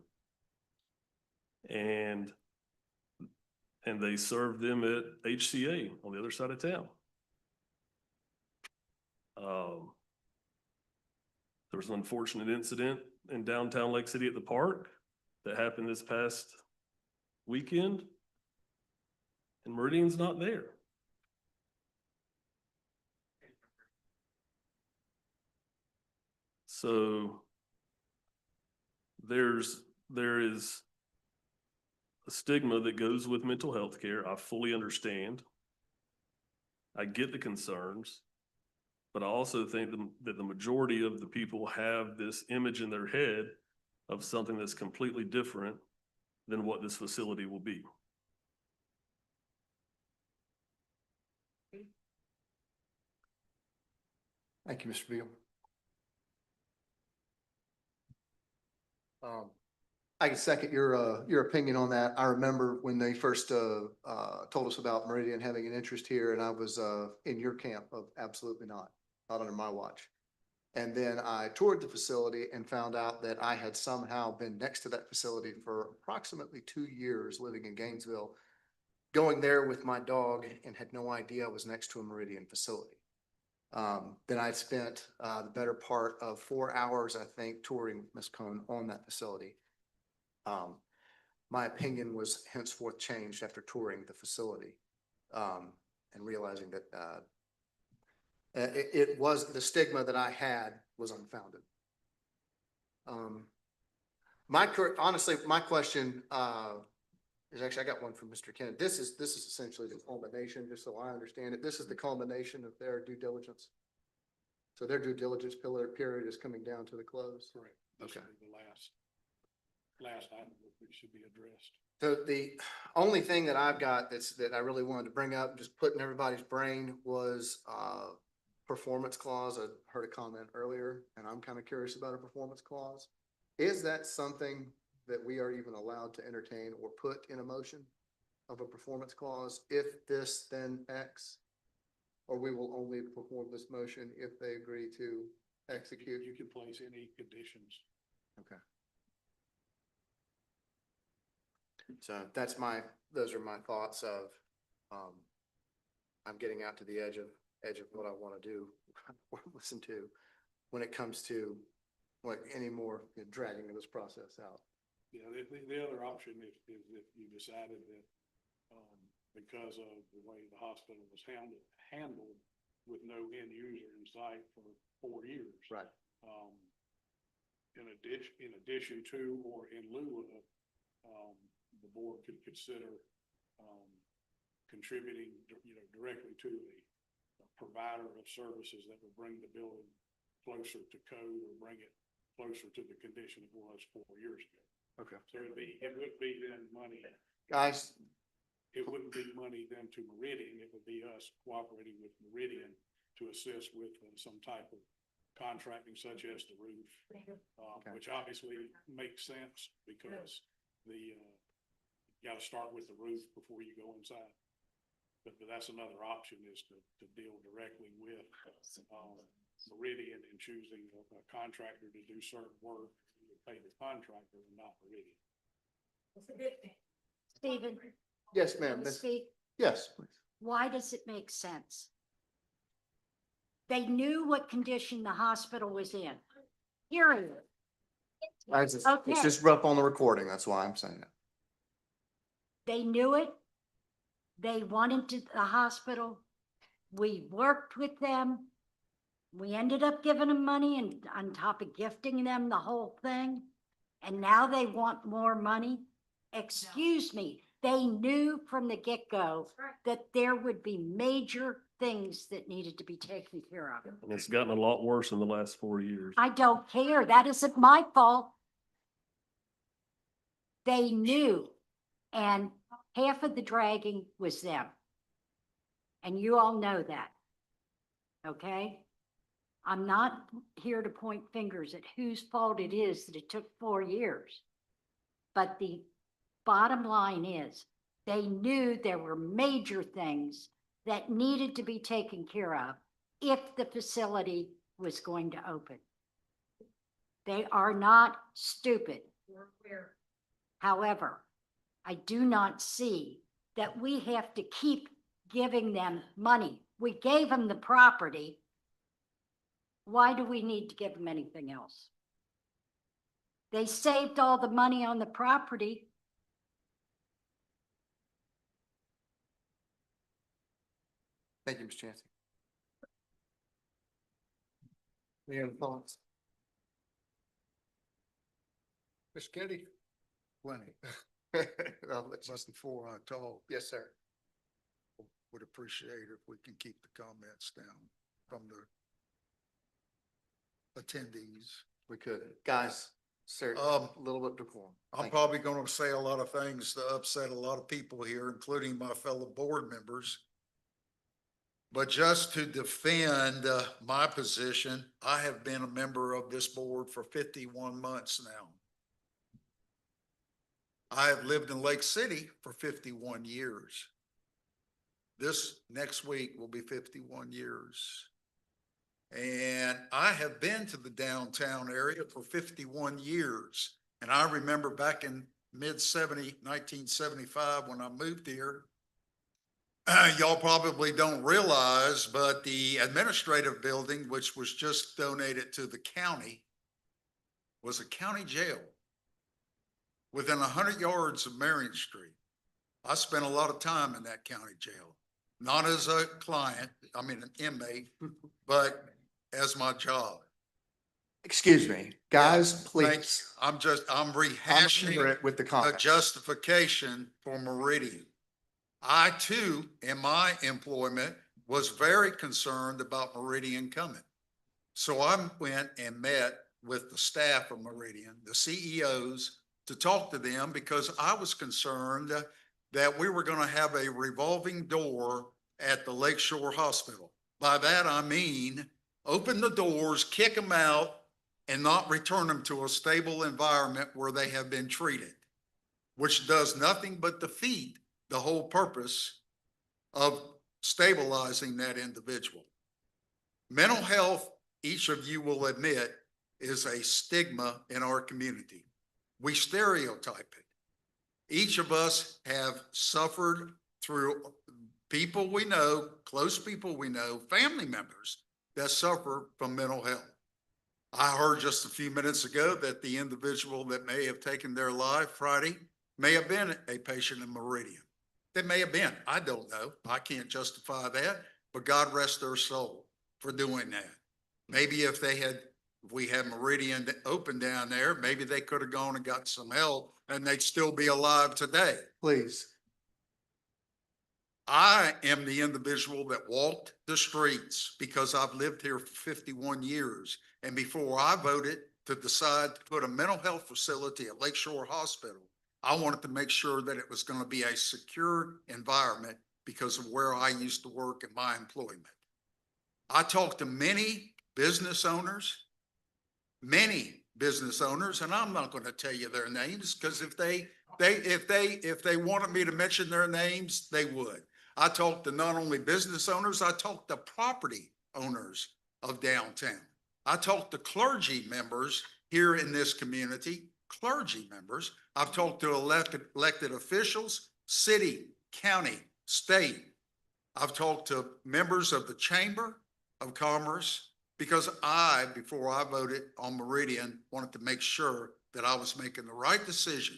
And they served them at HCA on the other side of town. There was an unfortunate incident in downtown Lake City at the park that happened this past weekend, and Meridian's not there. So there is a stigma that goes with mental health care. I fully understand. I get the concerns, but I also think that the majority of the people have this image in their head of something that's completely different than what this facility will be. Thank you, Mr. Beal. I can second your opinion on that. I remember when they first told us about Meridian having an interest here, and I was in your camp of absolutely not under my watch. And then I toured the facility and found out that I had somehow been next to that facility for approximately 2 years living in Gainesville, going there with my dog, and had no idea I was next to a Meridian facility. Then I spent the better part of 4 hours, I think, touring Ms. Cohn on that facility. My opinion was henceforth changed after touring the facility and realizing that it was the stigma that I had was unfounded. Honestly, my question is actually, I got one from Mr. Kennedy. This is essentially the culmination, just so I understand it. This is the culmination of their due diligence. So their due diligence period is coming down to the close. Correct. This Okay. will be the last item that should be addressed. So the only thing that I've got that I really wanted to bring up, just putting everybody's brain, was performance clause. I heard a comment earlier, and I'm kind of curious about a performance clause. Is that something that we are even allowed to entertain or put in a motion of a performance clause? If this, then X? Or we will only perform this motion if they agree to execute? You can place any conditions. Okay. So those are my thoughts of, I'm getting out to the edge of what I want to do, or listen to, when it comes to like any more dragging of this process out. Yeah, the other option is if you decided that, because of the way the hospital was handled with no end user in sight for 4 years. Right. In addition to, or in lieu of, the board could consider, contributing, directly to a provider of services that would bring the building closer to code or bring it closer to the condition it was 4 years ago. Okay. So it would be then money. Guys, It wouldn't be money then to Meridian. It would be us cooperating with Meridian to assist with some type of contracting such as the roof, which obviously makes sense because you gotta start with the roof before you go inside. But that's another option, is to deal directly with, Meridian and choosing a contractor to do certain work, you pay the contractor and not Meridian. Stephen, Yes, can ma'am. you Miss- speak? Yes, please. Why does it make sense? They knew what condition the hospital was in. Period. It's Okay. just rough on the recording. That's why I'm saying it. They knew it. They wanted the hospital. We worked with them. We ended up giving them money and on top of gifting them the whole thing. And now they want more money. Excuse me, they knew from the get-go that there would be major things that needed to be taken care of. And it's gotten a lot worse in the last 4 years. I don't care. That isn't my fault. They knew, and half of the dragging was them. And you all know that. Okay? I'm not here to point fingers at whose fault it is that it took 4 years. But the bottom line is, they knew there were major things that needed to be taken care of if the facility was going to open. They are not stupid. However, I do not see that we have to keep giving them money. We gave them the property. Why do we need to give them anything else? They saved all the money on the property. Thank you, Ms. Chancey. Any other thoughts? Mr. Kennedy? Plenty. I'll let you- But before I talk, Yes, sir. would appreciate if we can keep the comments down from the attendees. We could. Guys, sir, Um, a little bit decorum. I'm Thank you. probably gonna say a lot of things to upset a lot of people here, including my fellow board members. But just to defend my position, I have been a member of this board for 51 months now. I have lived in Lake City for 51 years. This next week will be 51 years. And I have been to the downtown area for 51 years. And I remember back in 1975, when I moved here, y'all probably don't realize, but the administrative building, which was just donated to the county, was a county jail within 100 yards of Marion Street. I spent a lot of time in that county jail, not as a client, I mean, an inmate, but as my job. Excuse me, guys, Thanks. please. I'm I'm rehashing ignorant with the a comments. justification for Meridian. I too, in my employment, was very concerned about Meridian coming. So I went and met with the staff of Meridian, the CEOs, to talk to them because I was concerned that we were going to have a revolving door at the Lakeshore Hospital. By that, I mean, open the doors, kick them out, and not return them to a stable environment where they have been treated, which does nothing but defeat the whole purpose of stabilizing that individual. Mental health, each of you will admit, is a stigma in our community. We stereotype it. Each of us have suffered through people we know, close people we know, family members that suffer from mental health. I heard just a few minutes ago that the individual that may have taken their life Friday may have been a patient in Meridian. They may have been. I don't know. I can't justify that, but God rest their soul for doing that. Maybe if we had Meridian open down there, maybe they could have gone and got some help and they'd still be alive today. Please. I am the individual that walked the streets because I've lived here for 51 years. And before I voted to decide to put a mental health facility at Lakeshore Hospital, I wanted to make sure that it was going to be a secure environment because of where I used to work in my employment. I talked to many business owners, many business owners, and I'm not going to tell you their names because if they wanted me to mention their names, they would. I talked to not only business owners, I talked to property owners of downtown. I talked to clergy members here in this community, clergy members. I've talked to elected officials, city, county, state. I've talked to members of the Chamber of Commerce because before I voted on Meridian, wanted to make sure that I was making the right decision.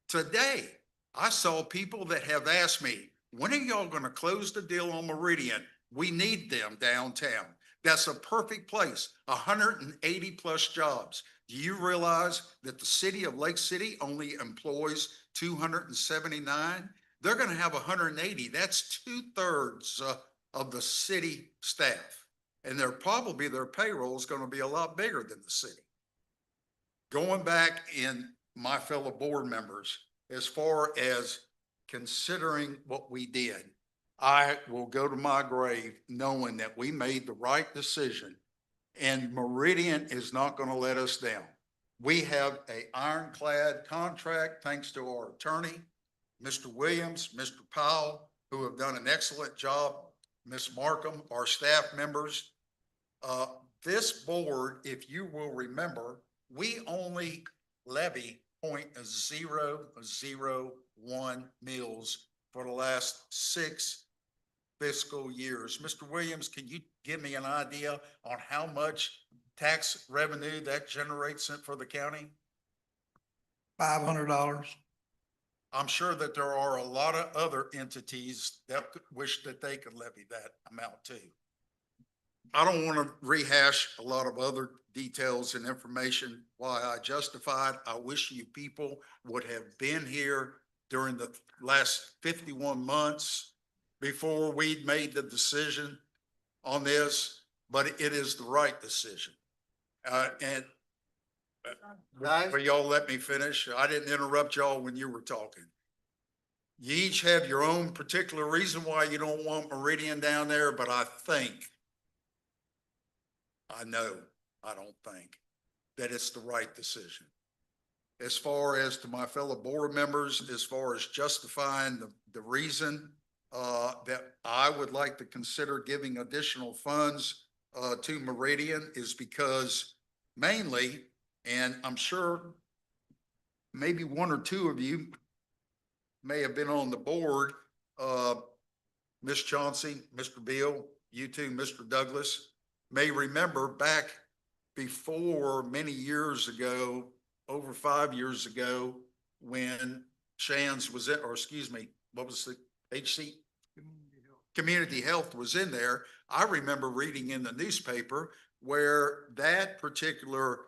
Today, I saw people that have asked me, when are y'all going to close the deal on Meridian? We need them downtown. That's a perfect place, 180 plus jobs. Do you realize that the city of Lake City only employs 279? They're going to have 180. That's 2/3 of the city staff. And their payroll is going to be a lot bigger than the city. Going back in my fellow board members, as far as considering what we did, I will go to my grave knowing that we made the right decision and Meridian is not going to let us down. We have an ironclad contract thanks to our attorney, Mr. Williams, Mr. Powell, who have done an excellent job, Ms. Markham, our staff members. This board, if you will remember, we only levy 0.001 mills for the last 6 fiscal years. Mr. Williams, can you give me an idea on how much tax revenue that generates for the county? $500. I'm sure that there are a lot of other entities that wish that they could levy that amount too. I don't want to rehash a lot of other details and information why I justified. I wish you people would have been here during the last 51 months before we'd made the decision on this, but it is the right decision. Will y'all let me finish? I didn't interrupt y'all when you were talking. You each have your own particular reason why you don't want Meridian down there, but I don't think that it's the right decision. As far as to my fellow board members, as far as justifying the reason that I would like to consider giving additional funds to Meridian is because mainly, and I'm sure maybe one or two of you may have been on the board, Ms. Chauncey, Mr. Beal, you too, Mr. Douglas, may remember back before many years ago, over 5 years ago, when Shands was in, or excuse me, what was the HC? Community Health was in there. I remember reading in the newspaper where that particular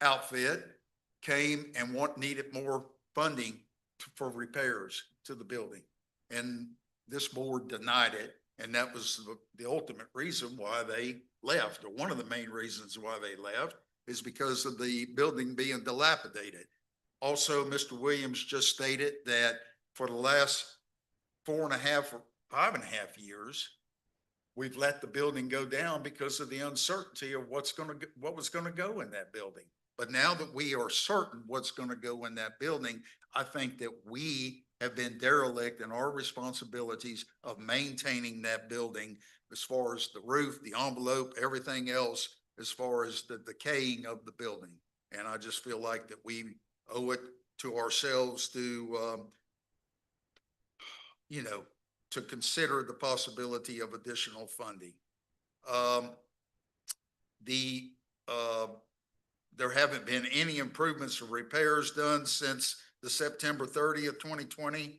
outfit came and needed more funding for repairs to the building. And this board denied it. And that was the ultimate reason why they left, or one of the main reasons why they left, is because of the building being dilapidated. Also, Mr. Williams just stated that for the last 4.5 or 5.5 years, we've let the building go down because of the uncertainty of what was going to go in that building. But now that we are certain what's going to go in that building, I think that we have been derelict in our responsibilities of maintaining that building as far as the roof, the envelope, everything else, as far as the decaying of the building. And I just feel like that we owe it to ourselves to, to consider the possibility of additional funding. There haven't been any improvements or repairs done since the September 30th, 2020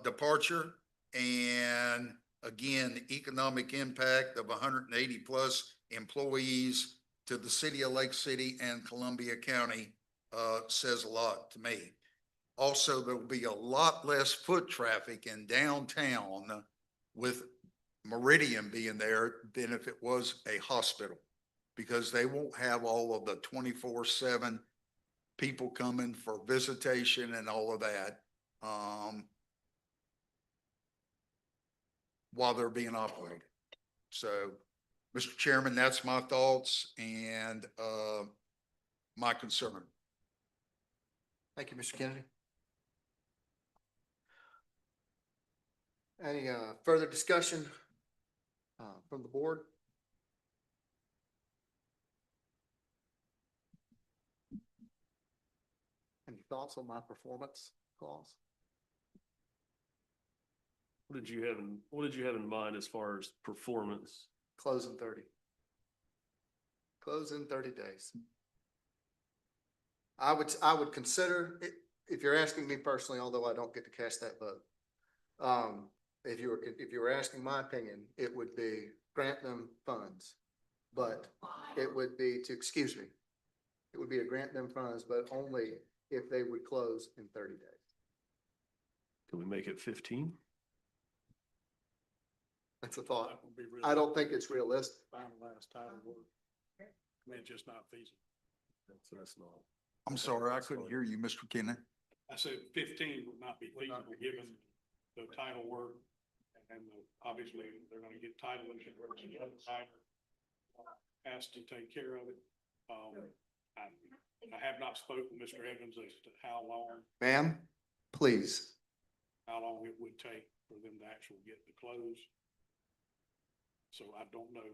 departure. And again, the economic impact of 180 plus employees to the city of Lake City and Columbia County says a lot to me. Also, there will be a lot less foot traffic in downtown with Meridian being there than if it was a hospital, because they won't have all of the 24/7 people coming for visitation and all of that while they're being operated. So Mr. Chairman, that's my thoughts and, my concern. Thank you, Mr. Kennedy. Any further discussion from the board? Any thoughts on my performance clause? What did you have in mind as far as performance? Close in 30. Close in 30 days. I would consider, if you're asking me personally, although I don't get to cast that vote. If you were asking my opinion, it would be grant them funds. But it would be it would be to grant them funds, but only if they would close in 30 days. Can we make it 15? That's a thought. That would be really I don't think it's realistic. finalized title work. I mean, it's just not feasible. That's not. I'm sorry, I couldn't hear you, Mr. Kennedy. I said 15 would not be feasible, given the title work. And obviously, they're gonna get title insurance, and the other side has to take care of it. I have not spoken to Mr. Evans as to how long Ma'am, please. it would take for them to actually get the close. So I don't know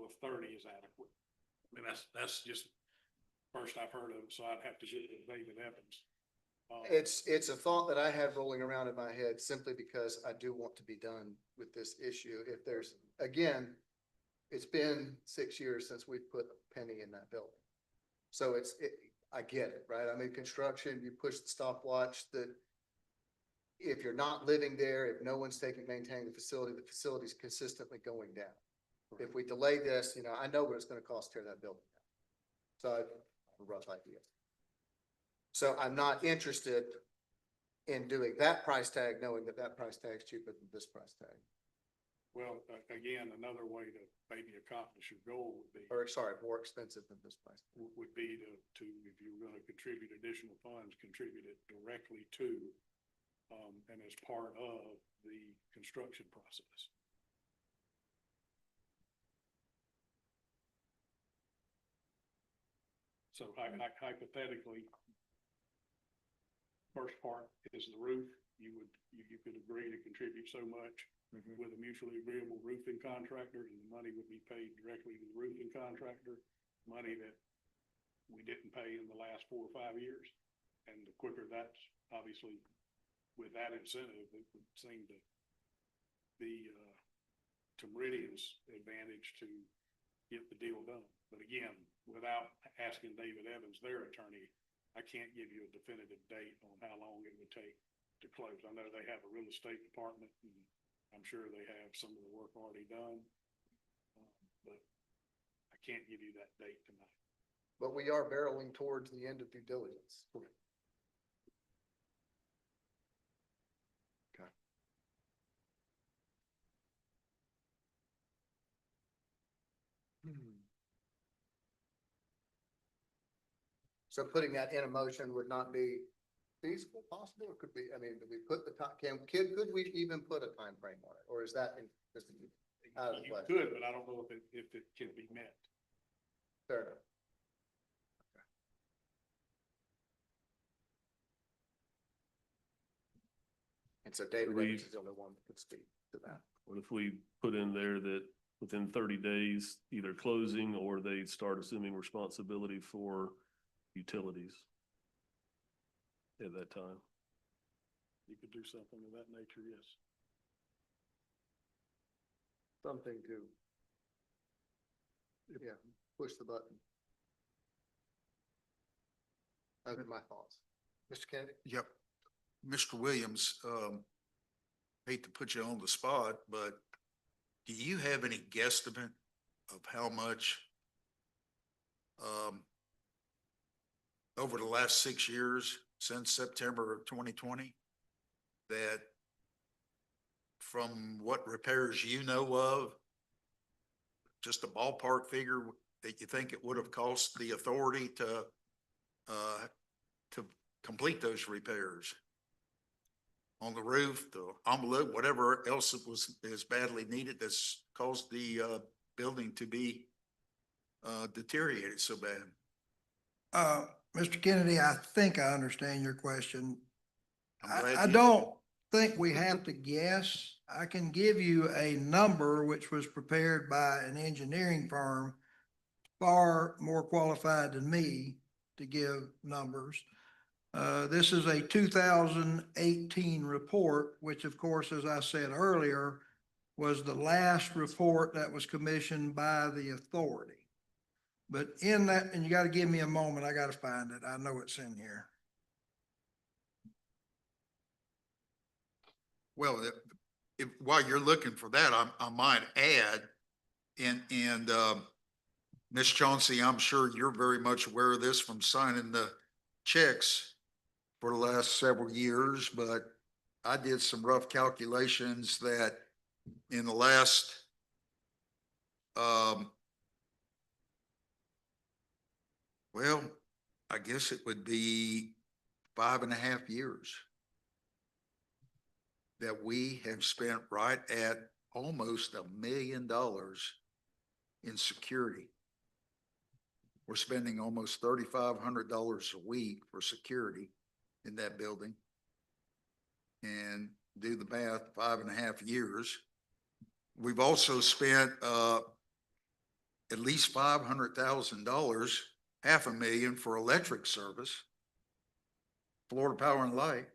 if 30 is adequate. I mean, that's just first I've heard of it, so I'd have to get with David Evans. It's a thought that I have rolling around in my head simply because I do want to be done with this issue. If there's, again, it's been 6 years since we've put a penny in that building. So I get it, right? I mean, construction, you push the stopwatch that if you're not living there, if no one's maintaining the facility's consistently going down. If we delay this, I know what it's gonna cost to tear that building down. So I have a rough idea. So I'm not interested in doing that price tag, knowing that that price tag is cheaper than this price tag. Well, again, another way to maybe accomplish your goal would be. Or sorry, more expensive than this price. Would be to, if you're gonna contribute additional funds, contribute it directly to, and as part of the construction process. So hypothetically, first part is the roof. You could agree to contribute so much with a mutually agreeable roofing contractor, and the money would be paid directly to the roofing contractor, money that we didn't pay in the last 4 or 5 years. And the quicker that's obviously with that incentive, it would seem to be to Meridian's advantage to get the deal done. But again, without asking David Evans, their attorney, I can't give you a definitive date on how long it would take to close. I know they have a real estate department, and I'm sure they have some of the work already done. But I can't give you that date tonight. But we are barreling towards the end of due diligence. Okay. So putting that in a motion would not be feasible, possible, or could be, I mean, do we put the time, could we even put a time frame on it, or is that just out of the You question? could, but I don't know if it can be met. Fair enough. Okay. And so David Evans is the only one that could speak to that. What if we put in there that within 30 days, either closing or they start assuming responsibility for utilities at that time? You could do something of that nature, yes. Something to, yeah, push the button. Those are my thoughts. Mr. Kennedy? Yep. Mr. Williams, hate to put you on the spot, but do you have any guesstimate of how much over the last 6 years, since September of 2020, that from what repairs you know of, just a ballpark figure that you think it would have cost the authority to complete those repairs? On the roof, the envelope, whatever else is badly needed that's caused the building to be deteriorated so bad? Mr. Kennedy, I think I understand your question. I'm glad I you- don't think we have to guess. I can give you a number which was prepared by an engineering firm far more qualified than me to give numbers. This is a 2018 report, which of course, as I said earlier, was the last report that was commissioned by the authority. But in that, and you got to give me a moment, I got to find it. I know it's in here. Well, while you're looking for that, I might add, and Ms. Chauncey, I'm sure you're very much aware of this from signing the checks for the last several years, but I did some rough calculations that in the last well, I guess it would be 5.5 years that we have spent right at almost $1 million in security. We're spending almost $3,500 a week for security in that building. And do the math, 5.5 years. We've also spent at least $500,000, $500,000 for electric service, Florida Power and Light,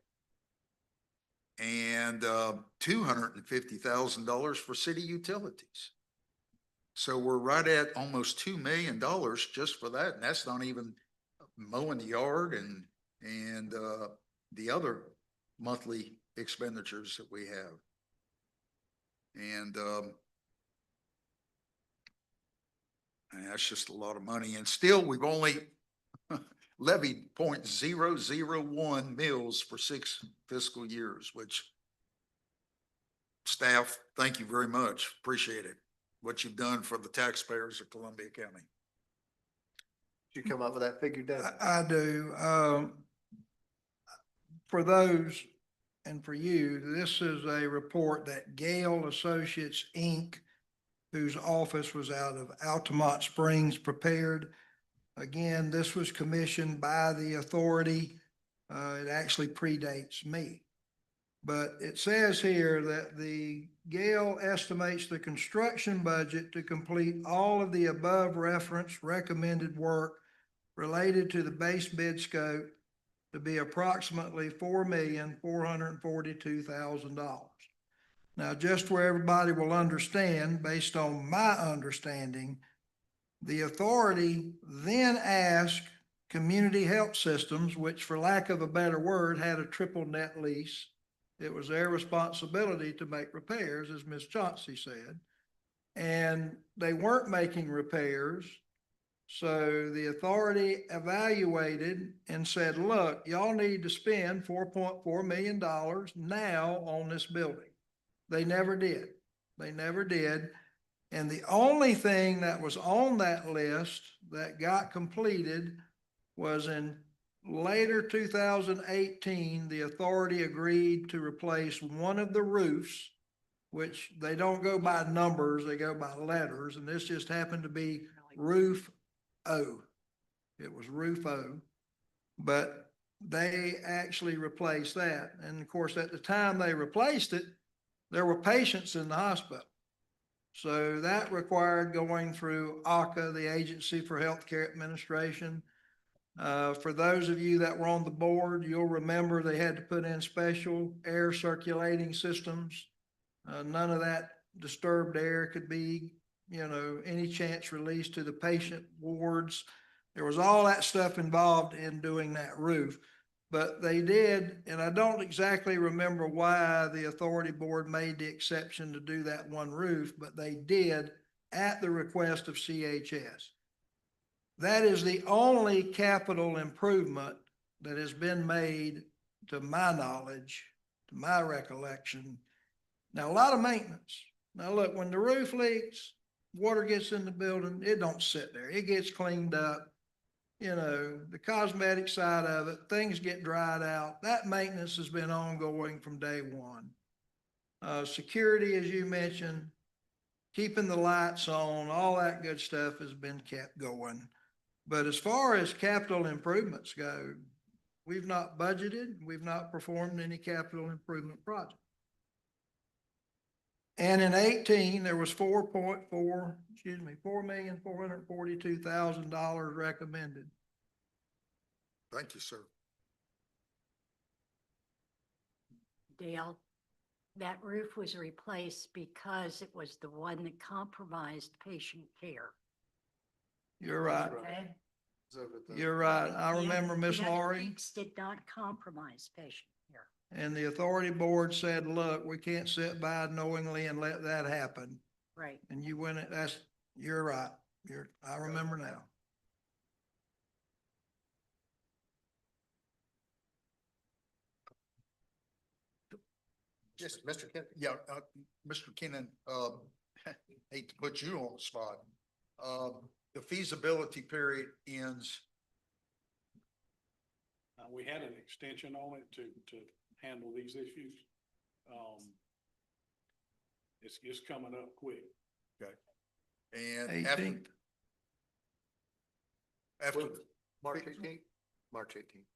and $250,000 for city utilities. So we're right at almost $2 million just for that, and that's not even mowing the yard and the other monthly expenditures that we have. And that's just a lot of money. And still, we've only levied 0.001 mills for 6 fiscal years, which staff, thank you very much. Appreciate it. What you've done for the taxpayers of Columbia County. You come up with that figure, Dave? I do. For those and for you, this is a report that Gale Associates, Inc., whose office was out of Altamont Springs, prepared. Again, this was commissioned by the authority. It actually predates me. But it says here that the Gale estimates the construction budget to complete all of the above referenced recommended work related to the base bid scope to be approximately $4,442,000. Now, just where everybody will understand, based on my understanding, the authority then asked Community Health Systems, which for lack of a better word, had a triple net lease. It was their responsibility to make repairs, as Ms. Chauncey said, and they weren't making repairs. So the authority evaluated and said, look, y'all need to spend $4.4 million now on this building. They never did. They never did. And the only thing that was on that list that got completed was in later 2018, the authority agreed to replace one of the roofs, which they don't go by numbers, they go by letters. And this just happened to be roof O. It was roof O, but they actually replaced that. And of course, at the time they replaced it, there were patients in the hospital. So that required going through AHCA, the Agency for Healthcare Administration. For those of you that were on the board, you'll remember they had to put in special air circulating systems. None of that disturbed air could be, any chance released to the patient wards. There was all that stuff involved in doing that roof. But they did, and I don't exactly remember why the authority board made the exception to do that one roof, but they did at the request of CHS. That is the only capital improvement that has been made, to my knowledge, to my recollection. Now, a lot of maintenance. Now, look, when the roof leaks, water gets in the building, it don't sit there. It gets cleaned up. The cosmetic side of it, things get dried out. That maintenance has been ongoing from day one. Security, as you mentioned, keeping the lights on, all that good stuff has been kept going. But as far as capital improvements go, we've not budgeted, we've not performed any capital improvement project. And in 18, there was $4,442,000 recommended. Thank you, sir. Dale, that roof was replaced because it was the one that compromised patient care. You're right. Okay? You're right. I remember Miss The other Laurie. leaks did not compromise patient care. And the authority board said, look, we can't sit by knowingly and let that happen. Right. And you went, you're right. I remember now. Yes, Mr. Kennedy. Yeah, Mr. Kennan, hate to put you on the spot. The feasibility period ends. We had an extension on it to handle these issues. It's coming up quick. Okay. And 18th. after, March 18th? March 18th.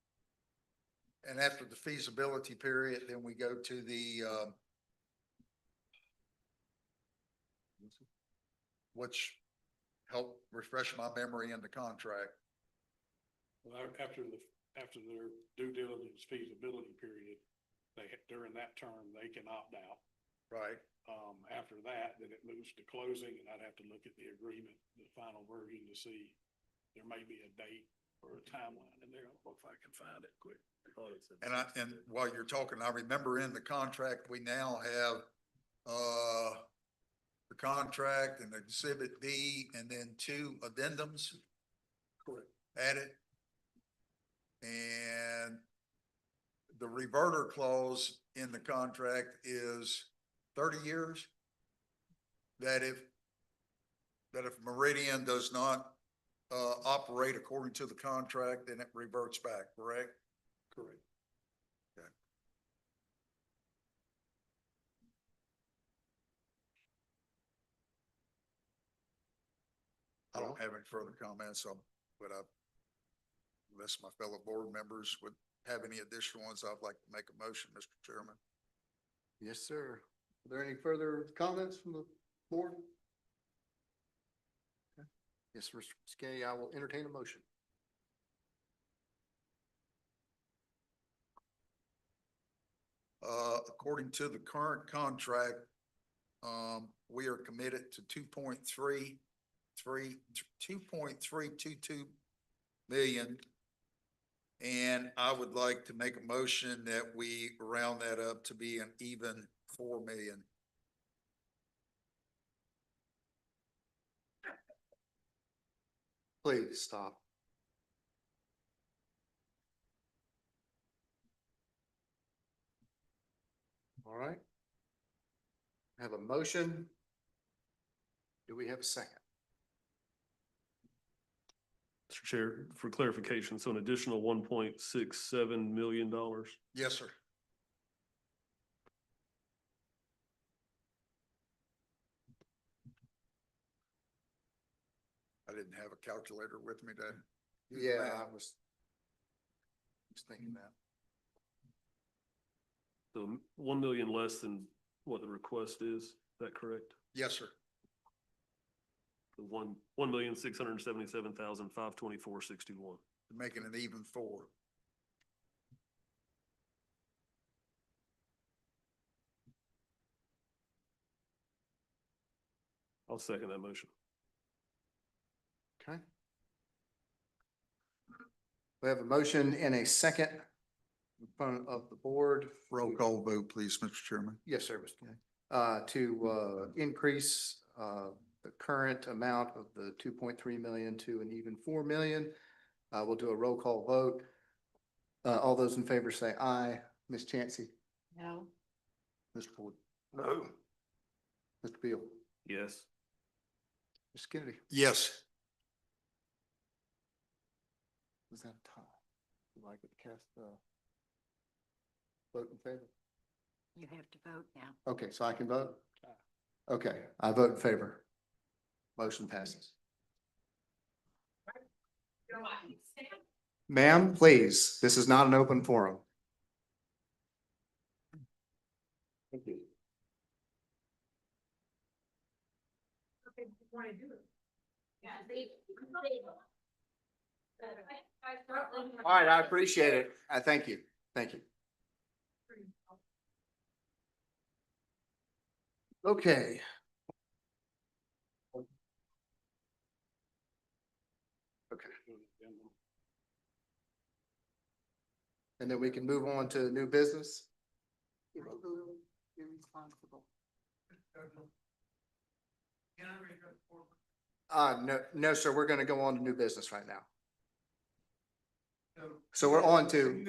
and after the feasibility period, then we go to the, which help refresh my memory in the contract. Well, after their due diligence feasibility period, during that term, they can opt out. Right. After that, then it moves to closing, and I'd have to look at the agreement, the final version, to see there may be a date or a timeline in there. I don't know if I can find it quick. And while you're talking, I remember in the contract, we now have, the contract and exhibit B and then 2 addendums. Correct. Added. And the reverter clause in the contract is 30 years. That if Meridian does not, operate according to the contract, then it reverts back, correct? Correct. Okay. I don't have any further comments on, but unless my fellow board members would have any additional ones, I'd like to make a motion, Mr. Chairman. Yes, sir. Are there any further comments from the board? Okay. Yes, Mr. Skay, I will entertain a motion. According to the current contract, we are committed to 2.322 million. And I would like to make a motion that we round that up to be an even 4 million. Please stop. All right. I have a motion. Do we have a second? Mr. Chair, for clarification, so an additional $1.67 million. Yes, sir. I didn't have a calculator with me to. Yeah, I was thinking that. So 1 million less than what the request is that correct? Yes, sir. The 1,677,524.61. Making it even 4. I'll second that motion. Okay. We have a motion and a second in front of the board. Roll call vote, please, Mr. Chairman. Yes, sir, Mr. Kay. To increase the current amount of the 2.3 million to an even 4 million. We'll do a roll call vote. All those in favor say aye. Ms. Chansey? No. Mr. Ford? No. Mr. Beal? Yes. Mr. Kennedy? Yes. Was that a tie? Would you like to cast the vote in favor? You have to vote now. Okay, so I can vote? Okay, I vote in favor. Motion passes. Ma'am, please, this is not an open forum. Thank you. All right, I appreciate it. I thank you. Thank you. Okay. Okay. And then we can move on to new business. No, sir, we're gonna go on to new business right now. So we're on to,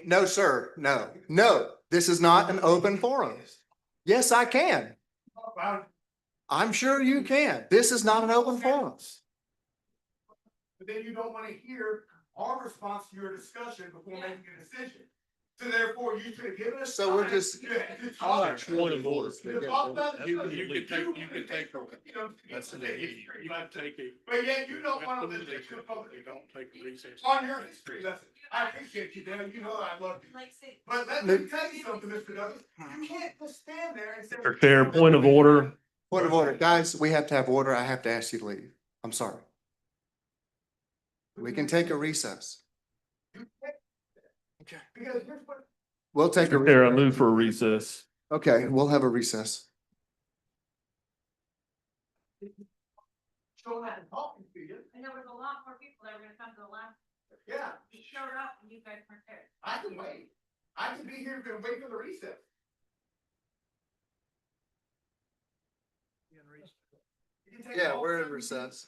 no, sir, no, this is not an open forum. Yes, I can. I'm sure you can. This is not an open forum. But then you don't want to hear our response to your discussion before making a decision. So therefore, you should have given us. So we're just. Point of order. You can take. That's the day. You can take it. But yet you don't want to listen to the public. You don't take a recess. On your history lesson. I appreciate you, Dan. You know I love you. But let me tell you something, Mr. Douglas. You can't just stand there and say. Mr. Chair, point of order. Point of order, guys, we have to have order. I have to ask you to leave. I'm sorry. We can take a recess. Because here's what. We'll take a. Mr. Chair, I move for a recess. Okay, we'll have a recess. Show that talking to you. And there was a lot more people that were gonna come to the last. Yeah. He showed up and you guys weren't there. I can wait. I can be here and wait for the recess. You can take Yeah, all we're in 7 recess.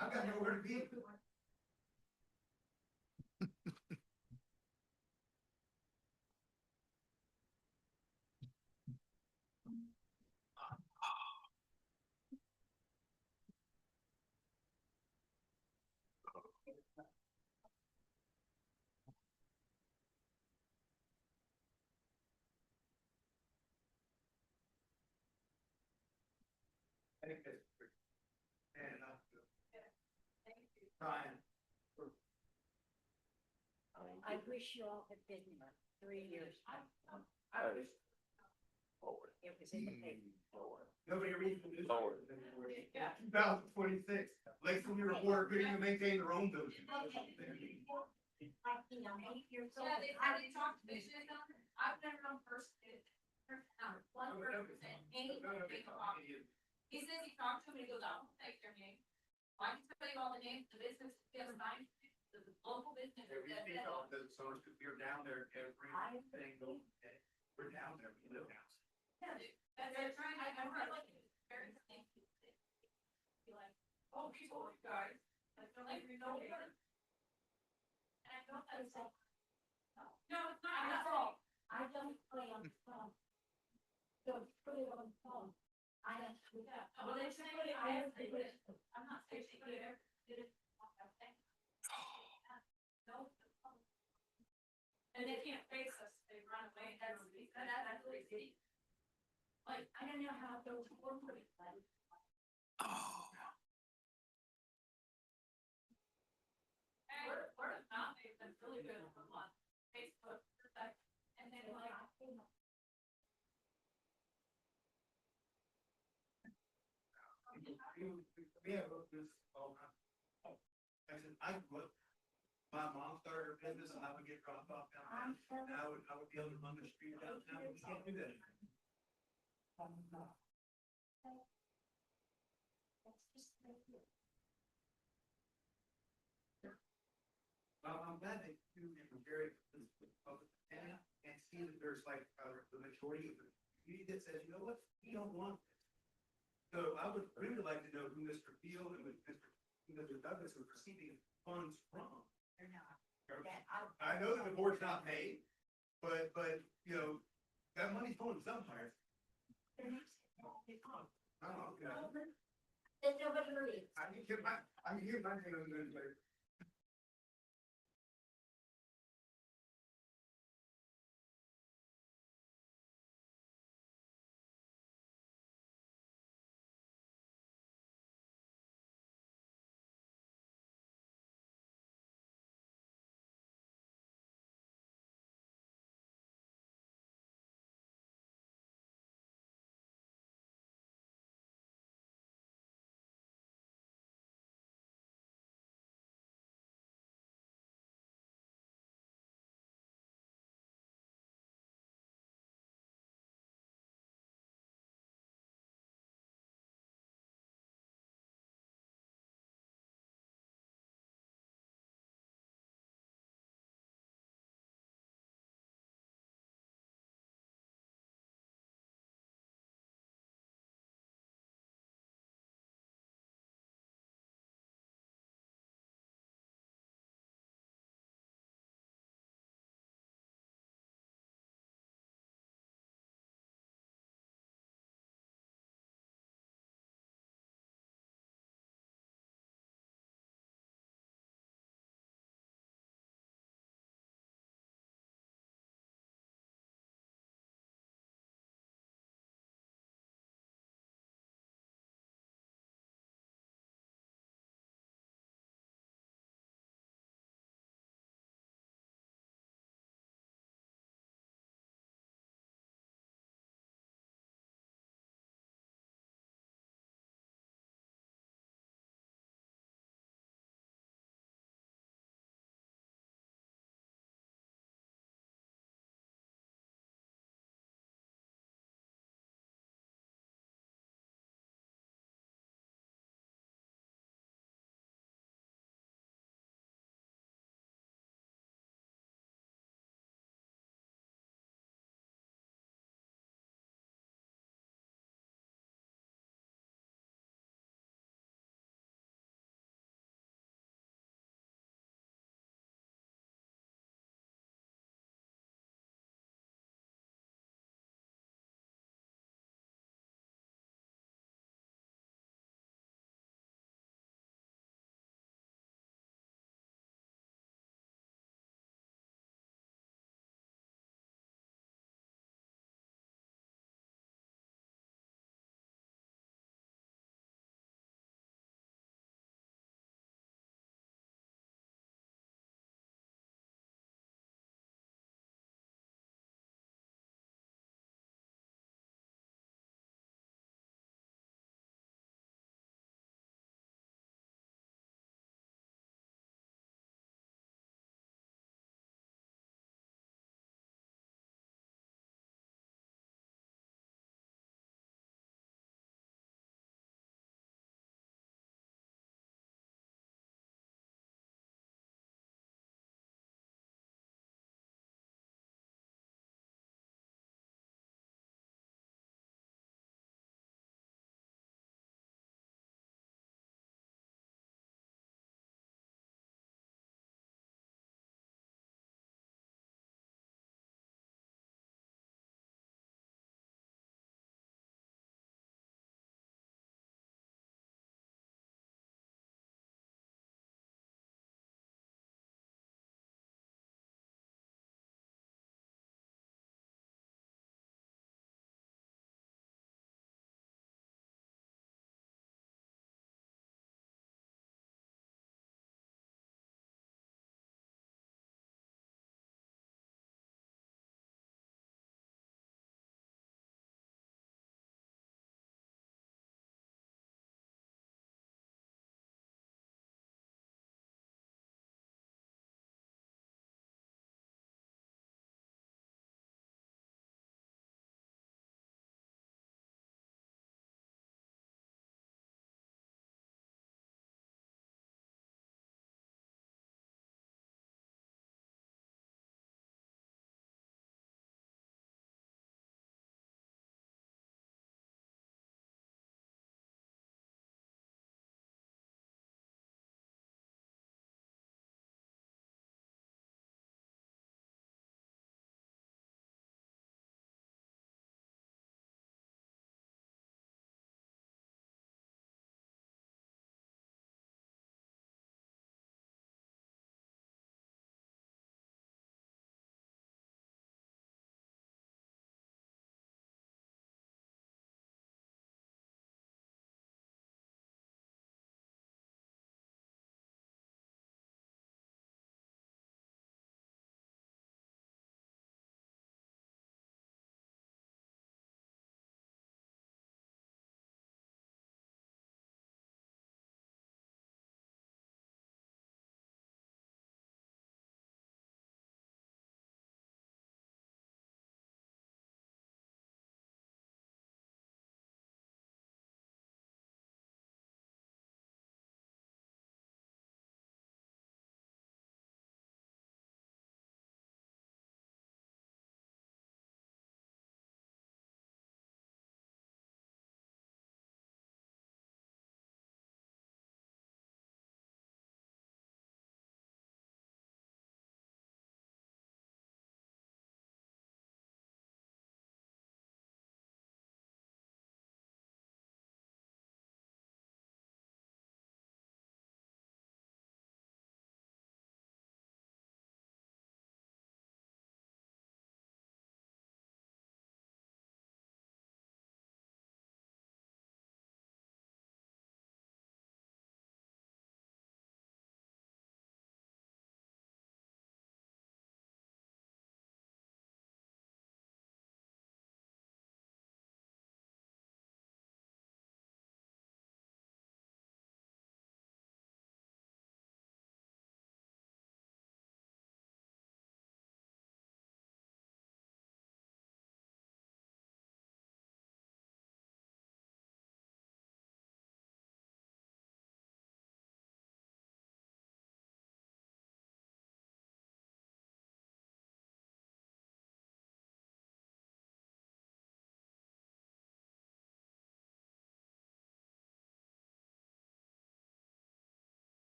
I've got nowhere to be. Brian. I wish you all had been here 3 years. It was in the paper. Nobody reads the news. 2026, Lake City Reporter couldn't even maintain their own building. I've never known person. One person, he says he talked to him, he goes, I don't take their name. Why don't you tell you all the names of the business, the other nine, the local business. You're down there every single day. We're down there, we live down. Yeah, that's right, I like it, very thank you. Be like, oh, people, guys, I feel like we know each other. And I don't, that's all. No, it's not, that's all. I don't play on the phone. Don't put it on the phone. I don't. Yeah, well, they say, I have to do it, I'm not saying they could have did it. No. And they can't face us, they run away, that's really deep. Like, I don't know how those work with it. Hey, we're not, they've been really good on Facebook, and then like. We have this all time. I said, my mom started her business and I would get dropped off downtown. And I would be able to run the street downtown. We can't do that anymore. Well, I'm glad they do different areas of the and see that there's like the majority of the community that says, you know what, we don't want this. So I would really like to know who Mr. Field and Mr. Douglas are receiving funds from. I know that the board's not paid, but, you know, that money's going somewhere. Oh, okay. I can get my name on there later.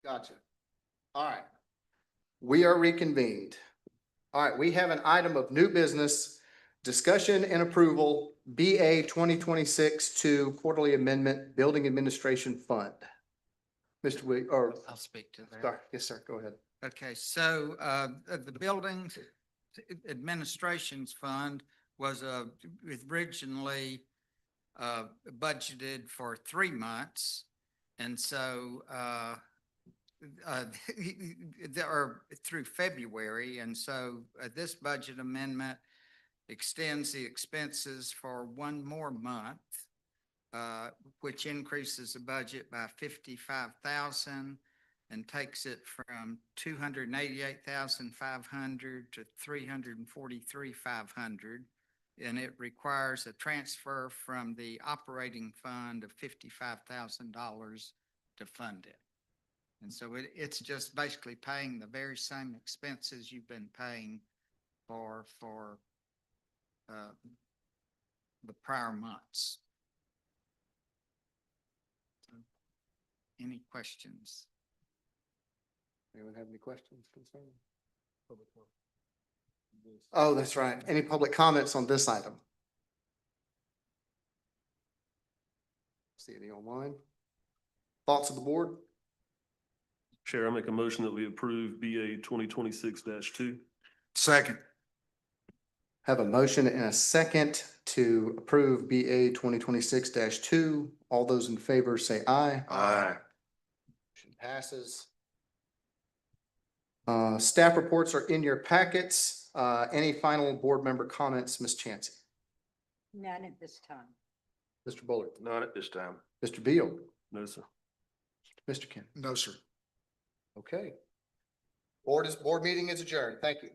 Gotcha. All right. We are reconvened. All right, we have an item of new business, discussion and approval, BA 2026-2 quarterly amendment, Building Administration Fund. Mr. Williams, or, I'll speak to that. sorry, yes, sir, go ahead. Okay, so the Building Administrations Fund was originally budgeted for 3 months. And so or through February. And so this budget amendment extends the expenses for 1 more month, which increases the budget by 55,000 and takes it from 288,500 to 343,500. And it requires a transfer from the operating fund of $55,000 to fund it. And so it's just basically paying the very same expenses you've been paying for the prior months. So, any questions? Anyone have any questions, concerns? Oh, that's right. Any public comments on this item? See any online? Thoughts of the board? Chair, I make a motion that we approve BA 2026-2. Second. Have a motion and a second to approve BA 2026-2. All those in favor say aye. Aye. Motion passes. Staff reports are in your packets. Any final board member comments, Ms. Chansey? None at this time. Mr. Bullard? None at this time. Mr. Beal? No, sir. Mr. Ken? No, sir. Okay. Board meeting is adjourned. Thank you.